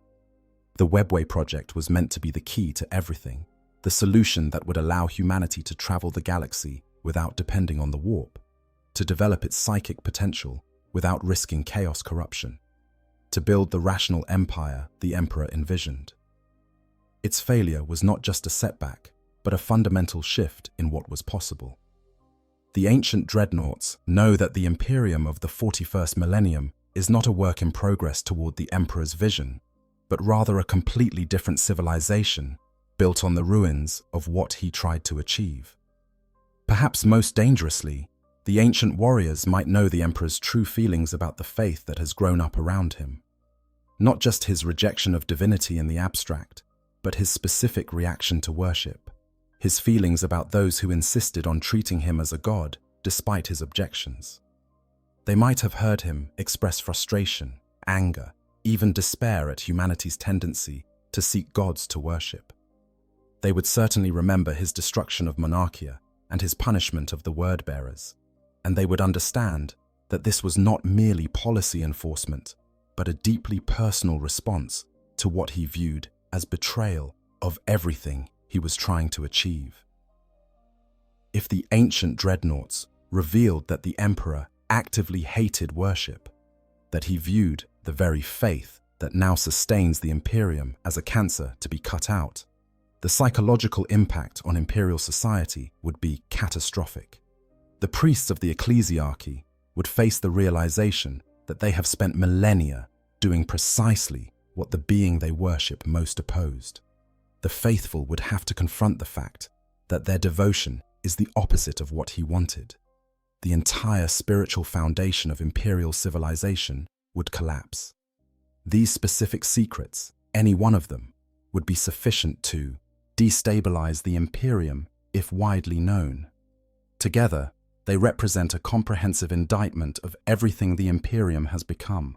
The Webway project was meant to be the key to everything, the solution that would allow humanity to travel the galaxy without depending on the warp, to develop its psychic potential without risking chaos corruption, to build the rational empire the Emperor envisioned. Its failure was not just a setback, but a fundamental shift in what was possible. The ancient Dreadnoughts know that the Imperium of the 41st millennium is not a work in progress toward the Emperor's vision, but rather a completely different civilization built on the ruins of what he tried to achieve. Perhaps most dangerously, the ancient warriors might know the Emperor's true feelings about the faith that has grown up around him. Not just his rejection of divinity in the abstract, but his specific reaction to worship. His feelings about those who insisted on treating him as a god despite his objections. They might have heard him express frustration, anger, even despair at humanity's tendency to seek gods to worship. They would certainly remember his destruction of Monarchia and his punishment of the word-bearers, and they would understand that this was not merely policy enforcement, but a deeply personal response to what he viewed as betrayal of everything he was trying to achieve. If the ancient Dreadnoughts revealed that the Emperor actively hated worship, that he viewed the very faith that now sustains the Imperium as a cancer to be cut out, the psychological impact on imperial society would be catastrophic. The priests of the ecclesiarchy would face the realization that they have spent millennia doing precisely what the being they worship most opposed. The faithful would have to confront the fact that their devotion is the opposite of what he wanted. The entire spiritual foundation of imperial civilization would collapse. These specific secrets, any one of them, would be sufficient to destabilize the Imperium if widely known. Together, they represent a comprehensive indictment of everything the Imperium has become,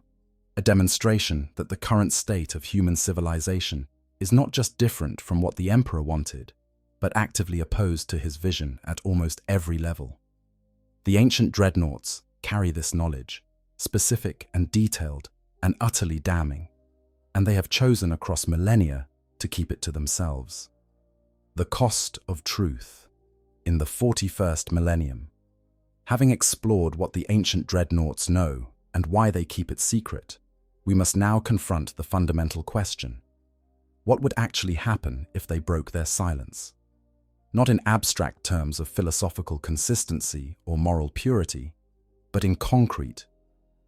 a demonstration that the current state of human civilization is not just different from what the Emperor wanted, but actively opposed to his vision at almost every level. The ancient Dreadnoughts carry this knowledge, specific and detailed and utterly damning, and they have chosen across millennia to keep it to themselves. The cost of truth in the 41st millennium. Having explored what the ancient Dreadnoughts know and why they keep it secret, we must now confront the fundamental question. What would actually happen if they broke their silence? Not in abstract terms of philosophical consistency or moral purity, but in concrete,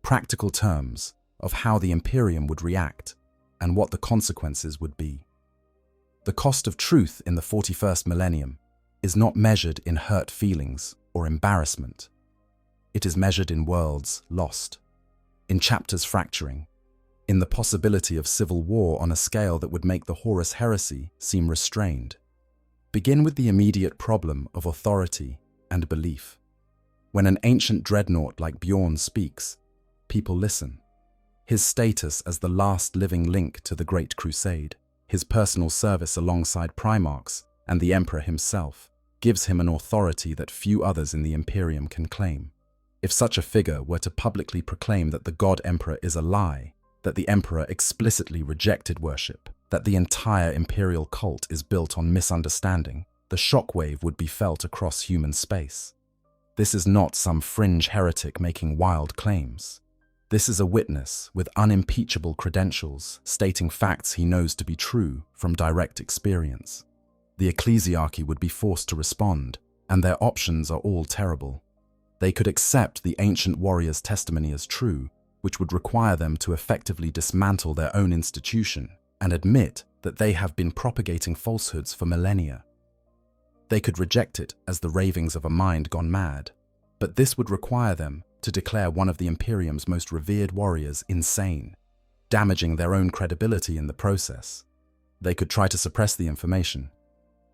practical terms of how the Imperium would react and what the consequences would be. The cost of truth in the 41st millennium is not measured in hurt feelings or embarrassment. It is measured in worlds lost, in chapters fracturing, in the possibility of civil war on a scale that would make the Horus heresy seem restrained. Begin with the immediate problem of authority and belief. When an ancient dreadnought like Bjorn speaks, people listen. His status as the last living link to the Great Crusade, his personal service alongside Primarchs and the Emperor himself, gives him an authority that few others in the Imperium can claim. If such a figure were to publicly proclaim that the God Emperor is a lie, that the Emperor explicitly rejected worship, that the entire imperial cult is built on misunderstanding, the shockwave would be felt across human space. This is not some fringe heretic making wild claims. This is a witness with unimpeachable credentials stating facts he knows to be true from direct experience. The ecclesiarchy would be forced to respond, and their options are all terrible. They could accept the ancient warrior's testimony as true, which would require them to effectively dismantle their own institution and admit that they have been propagating falsehoods for millennia. They could reject it as the ravings of a mind gone mad, but this would require them to declare one of the Imperium's most revered warriors insane, damaging their own credibility in the process. They could try to suppress the information,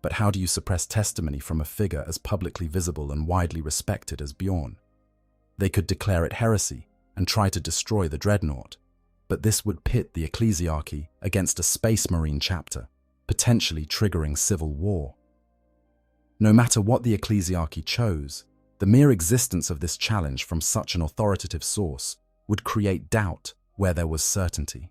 but how do you suppress testimony from a figure as publicly visible and widely respected as Bjorn? They could declare it heresy and try to destroy the dreadnought, but this would pit the ecclesiarchy against a Space Marine chapter, potentially triggering civil war. No matter what the ecclesiarchy chose, the mere existence of this challenge from such an authoritative source would create doubt where there was certainty.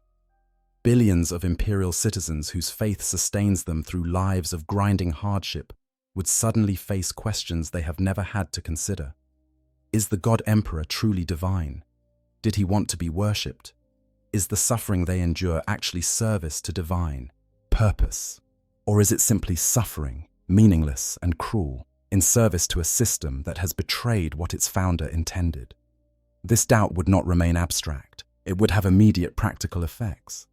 Billions of imperial citizens whose faith sustains them through lives of grinding hardship would suddenly face questions they have never had to consider. Is the God Emperor truly divine? Did he want to be worshipped? Is the suffering they endure actually service to divine purpose? Or is it simply suffering, meaningless and cruel, in service to a system that has betrayed what its founder intended? This doubt would not remain abstract. It would have immediate practical effects.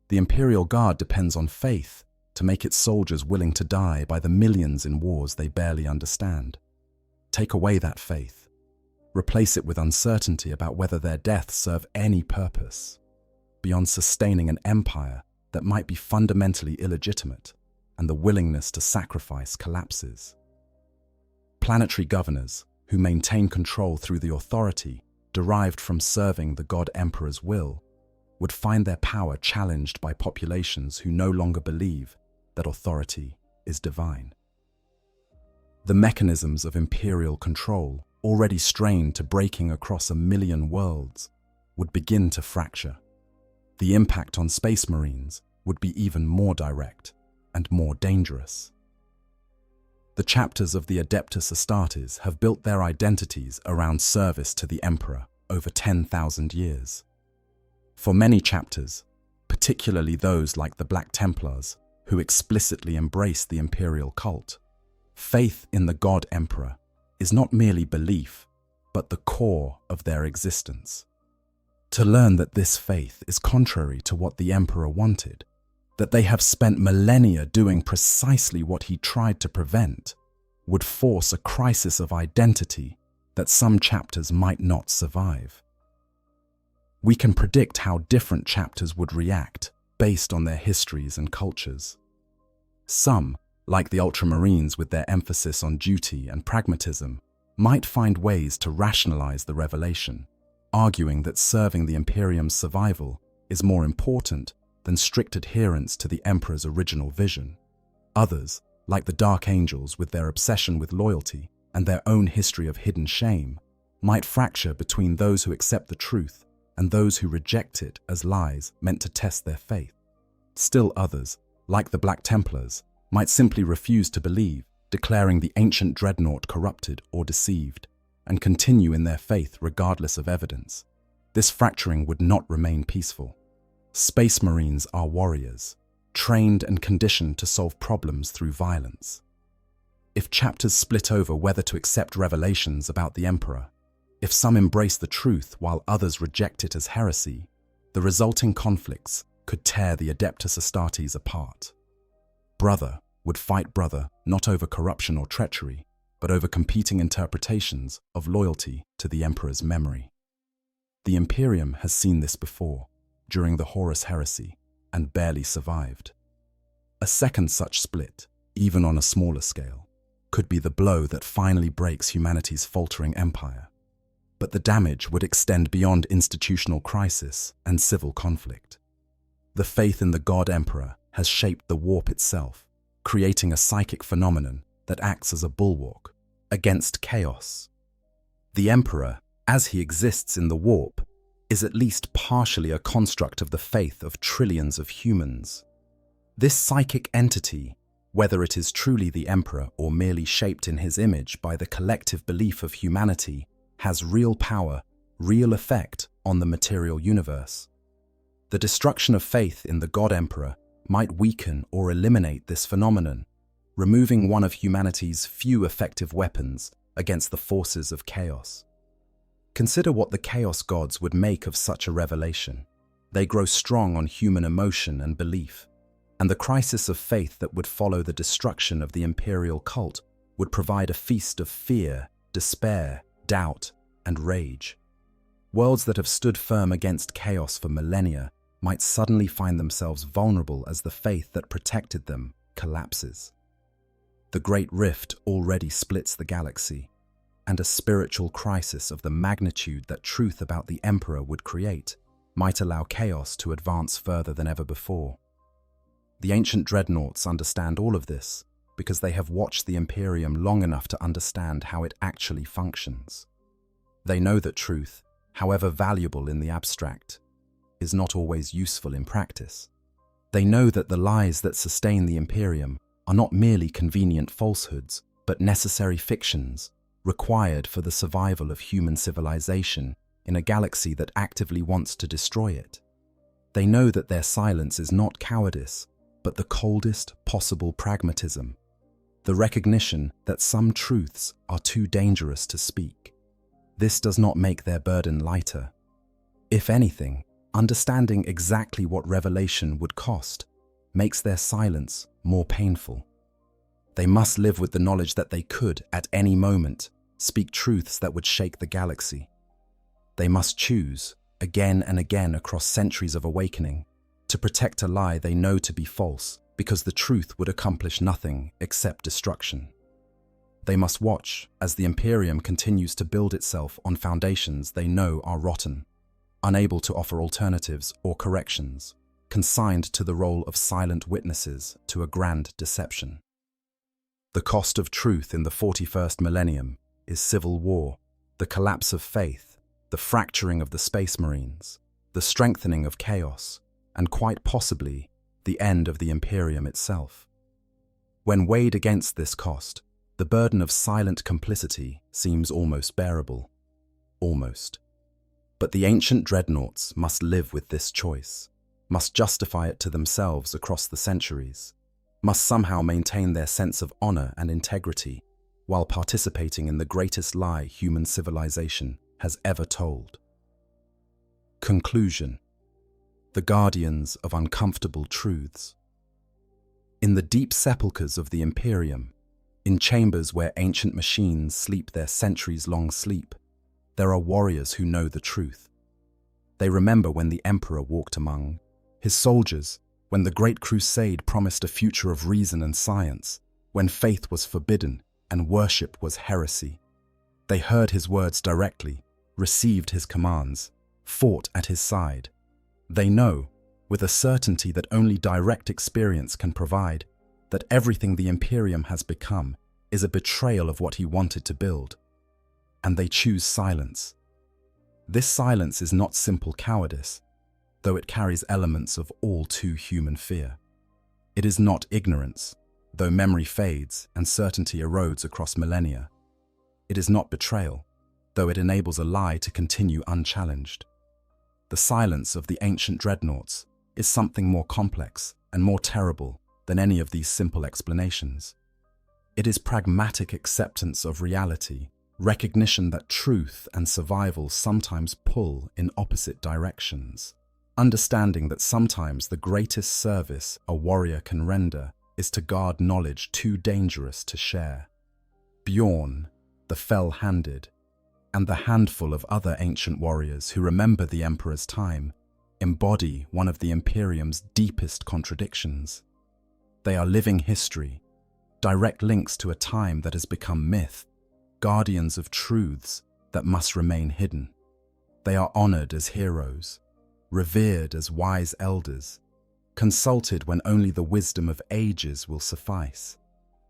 The Imperial Guard depends on faith to make its soldiers willing to die by the millions in wars they barely understand. Take away that faith. Replace it with uncertainty about whether their deaths serve any purpose, beyond sustaining an empire that might be fundamentally illegitimate, and the willingness to sacrifice collapses. Planetary governors, who maintain control through the authority derived from serving the God Emperor's will, would find their power challenged by populations who no longer believe that authority is divine. The mechanisms of imperial control, already strained to breaking across 1 million worlds, would begin to fracture. The impact on space marines would be even more direct and more dangerous. The chapters of the Adeptus Astartes have built their identities around service to the Emperor over 10,000 years. For many chapters, particularly those like the Black Templars, who explicitly embrace the imperial cult, faith in the God Emperor is not merely belief, but the core of their existence. To learn that this faith is contrary to what the Emperor wanted, that they have spent millennia doing precisely what he tried to prevent, would force a crisis of identity that some chapters might not survive. We can predict how different chapters would react based on their histories and cultures. Some, like the Ultramarines with their emphasis on duty and pragmatism, might find ways to rationalize the revelation, arguing that serving the Imperium's survival is more important than strict adherence to the Emperor's original vision. Others, like the Dark Angels with their obsession with loyalty and their own history of hidden shame, might fracture between those who accept the truth and those who reject it as lies meant to test their faith. Still others, like the Black Templars, might simply refuse to believe, declaring the ancient Dreadnought corrupted or deceived, and continue in their faith regardless of evidence. This fracturing would not remain peaceful. Space Marines are warriors, trained and conditioned to solve problems through violence. If chapters split over whether to accept revelations about the Emperor, if some embrace the truth while others reject it as heresy, the resulting conflicts could tear the Adeptus Astartes apart. Brother would fight brother not over corruption or treachery, but over competing interpretations of loyalty to the Emperor's memory. The Imperium has seen this before, during the Horus Heresy, and barely survived. A second such split, even on a smaller scale, could be the blow that finally breaks humanity's faltering empire. But the damage would extend beyond institutional crisis and civil conflict. The faith in the God Emperor has shaped the warp itself, creating a psychic phenomenon that acts as a bulwark against chaos. The Emperor, as he exists in the warp, is at least partially a construct of the faith of trillions of humans. This psychic entity, whether it is truly the Emperor or merely shaped in his image by the collective belief of humanity, has real power, real effect on the material universe. The destruction of faith in the God Emperor might weaken or eliminate this phenomenon, removing one of humanity's few effective weapons against the forces of chaos. Consider what the Chaos Gods would make of such a revelation. They grow strong on human emotion and belief, and the crisis of faith that would follow the destruction of the imperial cult would provide a feast of fear, despair, doubt, and rage. Worlds that have stood firm against chaos for millennia might suddenly find themselves vulnerable as the faith that protected them collapses. The Great Rift already splits the galaxy, and a spiritual crisis of the magnitude that truth about the Emperor would create might allow chaos to advance further than ever before. The ancient Dreadnoughts understand all of this because they have watched the Imperium long enough to understand how it actually functions. They know that truth, however valuable in the abstract, is not always useful in practice. They know that the lies that sustain the Imperium are not merely convenient falsehoods, but necessary fictions, required for the survival of human civilization in a galaxy that actively wants to destroy it. They know that their silence is not cowardice, but the coldest possible pragmatism, the recognition that some truths are too dangerous to speak. This does not make their burden lighter. If anything, understanding exactly what revelation would cost makes their silence more painful. They must live with the knowledge that they could, at any moment, speak truths that would shake the galaxy. They must choose, again and again across centuries of awakening, to protect a lie they know to be false because the truth would accomplish nothing except destruction. They must watch as the Imperium continues to build itself on foundations they know are rotten, unable to offer alternatives or corrections, consigned to the role of silent witnesses to a grand deception. The cost of truth in the 41st millennium is civil war, the collapse of faith, the fracturing of the Space Marines, the strengthening of chaos, and quite possibly the end of the Imperium itself. When weighed against this cost, the burden of silent complicity seems almost bearable. Almost. But the ancient Dreadnoughts must live with this choice, must justify it to themselves across the centuries, must somehow maintain their sense of honor and integrity while participating in the greatest lie human civilization has ever told. Conclusion. The guardians of uncomfortable truths. In the deep sepulchres of the Imperium, in chambers where ancient machines sleep their centuries-long sleep, there are warriors who know the truth. They remember when the Emperor walked among his soldiers, when the Great Crusade promised a future of reason and science, when faith was forbidden and worship was heresy. They heard his words directly, received his commands, fought at his side. They know, with a certainty that only direct experience can provide, that everything the Imperium has become is a betrayal of what he wanted to build. And they choose silence. This silence is not simple cowardice, though it carries elements of all too human fear. It is not ignorance, though memory fades and certainty erodes across millennia. It is not betrayal, though it enables a lie to continue unchallenged. The silence of the ancient Dreadnoughts is something more complex and more terrible than any of these simple explanations. It is pragmatic acceptance of reality, recognition that truth and survival sometimes pull in opposite directions, understanding that sometimes the greatest service a warrior can render is to guard knowledge too dangerous to share. Bjorn, the fell-handed, and the handful of other ancient warriors who remember the Emperor's time embody one of the Imperium's deepest contradictions. They are living history, direct links to a time that has become myth, guardians of truths that must remain hidden. They are honored as heroes, revered as wise elders, consulted when only the wisdom of ages will suffice.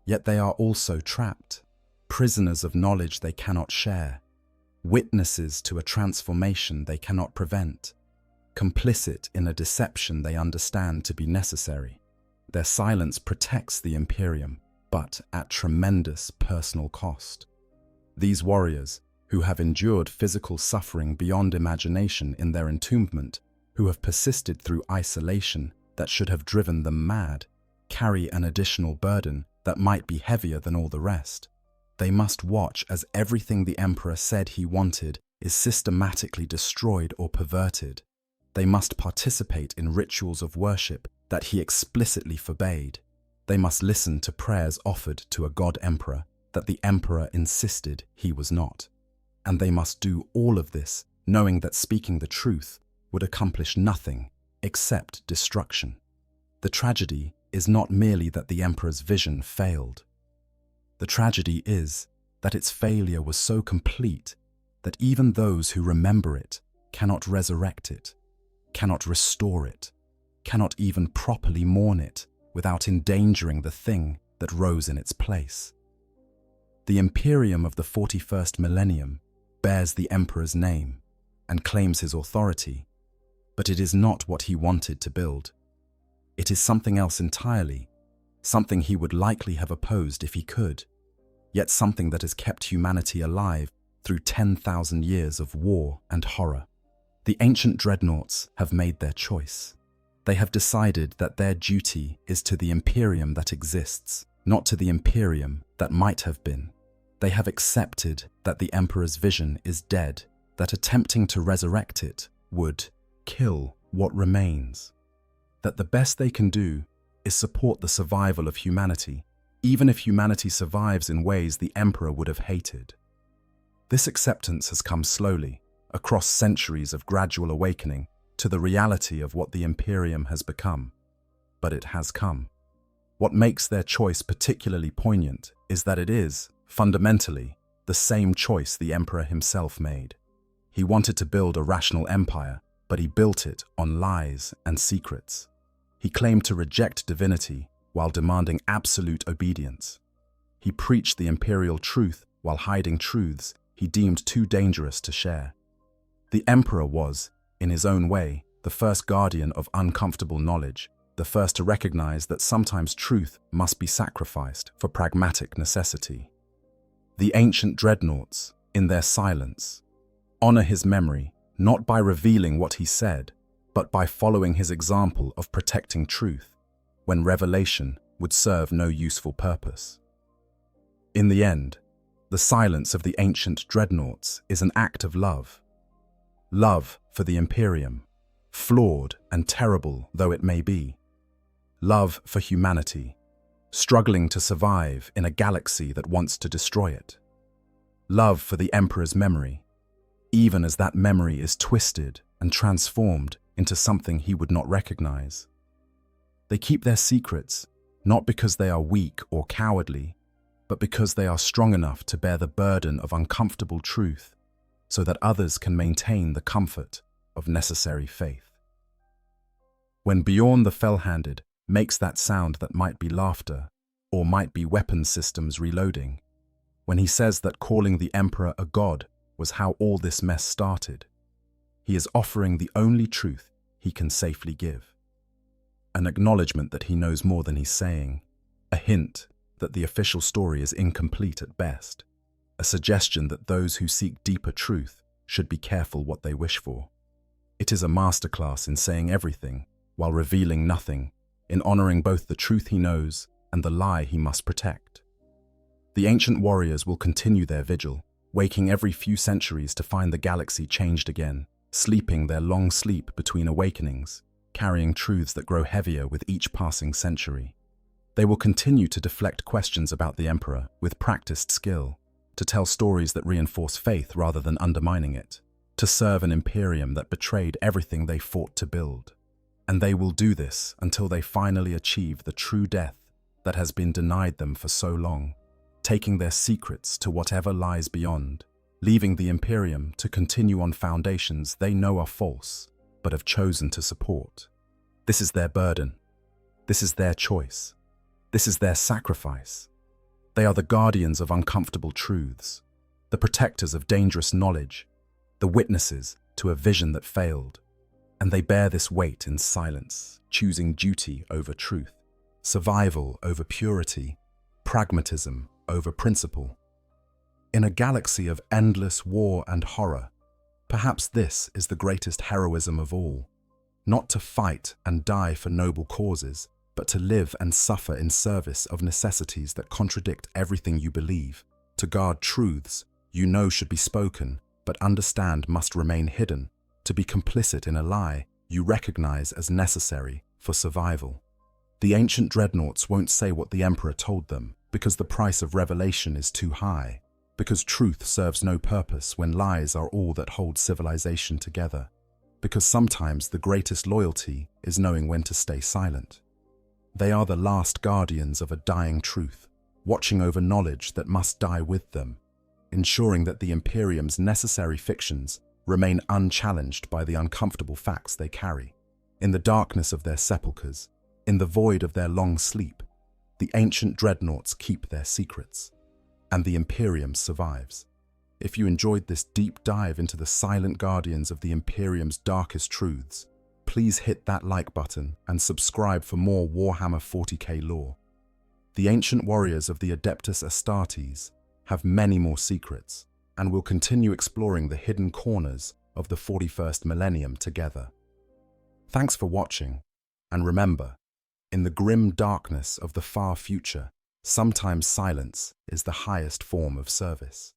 Yet they are also trapped, prisoners of knowledge they cannot share, witnesses to a transformation they cannot prevent, complicit in a deception they understand to be necessary. Their silence protects the Imperium, but at tremendous personal cost. These warriors, who have endured physical suffering beyond imagination in their entombment, who have persisted through isolation that should have driven them mad, carry an additional burden that might be heavier than all the rest. They must watch as everything the Emperor said he wanted is systematically destroyed or perverted. They must participate in rituals of worship that he explicitly forbade. They must listen to prayers offered to a god-emperor that the Emperor insisted he was not. And they must do all of this knowing that speaking the truth would accomplish nothing except destruction. The tragedy is not merely that the Emperor's vision failed. The tragedy is that its failure was so complete that even those who remember it cannot resurrect it, cannot restore it, cannot even properly mourn it without endangering the thing that rose in its place. The Imperium of the 41st millennium bears the Emperor's name and claims his authority, But it is not what he wanted to build. It is something else entirely, something he would likely have opposed if he could, yet something that has kept humanity alive through 10,000 years of war and horror. The ancient dreadnoughts have made their choice. They have decided that their duty is to the Imperium that exists, not to the Imperium that might have been. They have accepted that the Emperor's vision is dead, that attempting to resurrect it would kill what remains. That the best they can do is support the survival of humanity, even if humanity survives in ways the Emperor would have hated. This acceptance has come slowly, across centuries of gradual awakening to the reality of what the Imperium has become. But it has come. What makes their choice particularly poignant is that it is, fundamentally, the same choice the Emperor himself made. He wanted to build a rational empire, but he built it on lies and secrets. He claimed to reject divinity while demanding absolute obedience. He preached the imperial truth while hiding truths he deemed too dangerous to share. The Emperor was, in his own way, the first guardian of uncomfortable knowledge, the first to recognize that sometimes truth must be sacrificed for pragmatic necessity. The ancient dreadnoughts, in their silence, honor his memory not by revealing what he said, but by following his example of protecting truth, when revelation would serve no useful purpose. In the end, the silence of the ancient dreadnoughts is an act of love. Love for the Imperium, flawed and terrible though it may be. Love for humanity, struggling to survive in a galaxy that wants to destroy it. Love for the Emperor's memory, even as that memory is twisted and transformed into something he would not recognize. They keep their secrets, not because they are weak or cowardly, but because they are strong enough to bear the burden of uncomfortable truth, so that others can maintain the comfort of necessary faith. When Bjorn the Fell-Handed makes that sound that might be laughter, or might be weapon systems reloading, when he says that calling the Emperor a god was how all this mess started, he is offering the only truth he can safely give. An acknowledgement that he knows more than he's saying, a hint that the official story is incomplete at best, a suggestion that those who seek deeper truth should be careful what they wish for. It is a masterclass in saying everything while revealing nothing, in honoring both the truth he knows and the lie he must protect. The ancient warriors will continue their vigil, waking every few centuries to find the galaxy changed again, sleeping their long sleep between awakenings, carrying truths that grow heavier with each passing century. They will continue to deflect questions about the Emperor with practiced skill, to tell stories that reinforce faith rather than undermining it, to serve an Imperium that betrayed everything they fought to build. And they will do this until they finally achieve the true death that has been denied them for so long, taking their secrets to whatever lies beyond, leaving the Imperium to continue on foundations they know are false, but have chosen to support. This is their burden. This is their choice. This is their sacrifice. They are the guardians of uncomfortable truths, the protectors of dangerous knowledge, the witnesses to a vision that failed. And they bear this weight in silence, choosing duty over truth, survival over purity, pragmatism over principle. In a galaxy of endless war and horror, perhaps this is the greatest heroism of all, not to fight and die for noble causes, but to live and suffer in service of necessities that contradict everything you believe, to guard truths you know should be spoken, but understand must remain hidden, to be complicit in a lie you recognize as necessary for survival. The ancient dreadnoughts won't say what the Emperor told them, because the price of revelation is too high, because truth serves no purpose when lies are all that hold civilization together, because sometimes the greatest loyalty is knowing when to stay silent. They are the last guardians of a dying truth, watching over knowledge that must die with them, ensuring that the Imperium's necessary fictions remain unchallenged by the uncomfortable facts they carry. In the darkness of their sepulchres, in the void of their long sleep, the ancient dreadnoughts keep their secrets, and the Imperium survives. If you enjoyed this deep dive into the silent guardians of the Imperium's darkest truths, please hit that like button and subscribe for more Warhammer 40k lore. The ancient warriors of the Adeptus Astartes have many more secrets, and we'll continue exploring the hidden corners of the 41st millennium together. Thanks for watching, and remember, in the grim darkness of the far future, sometimes silence is the highest form of service.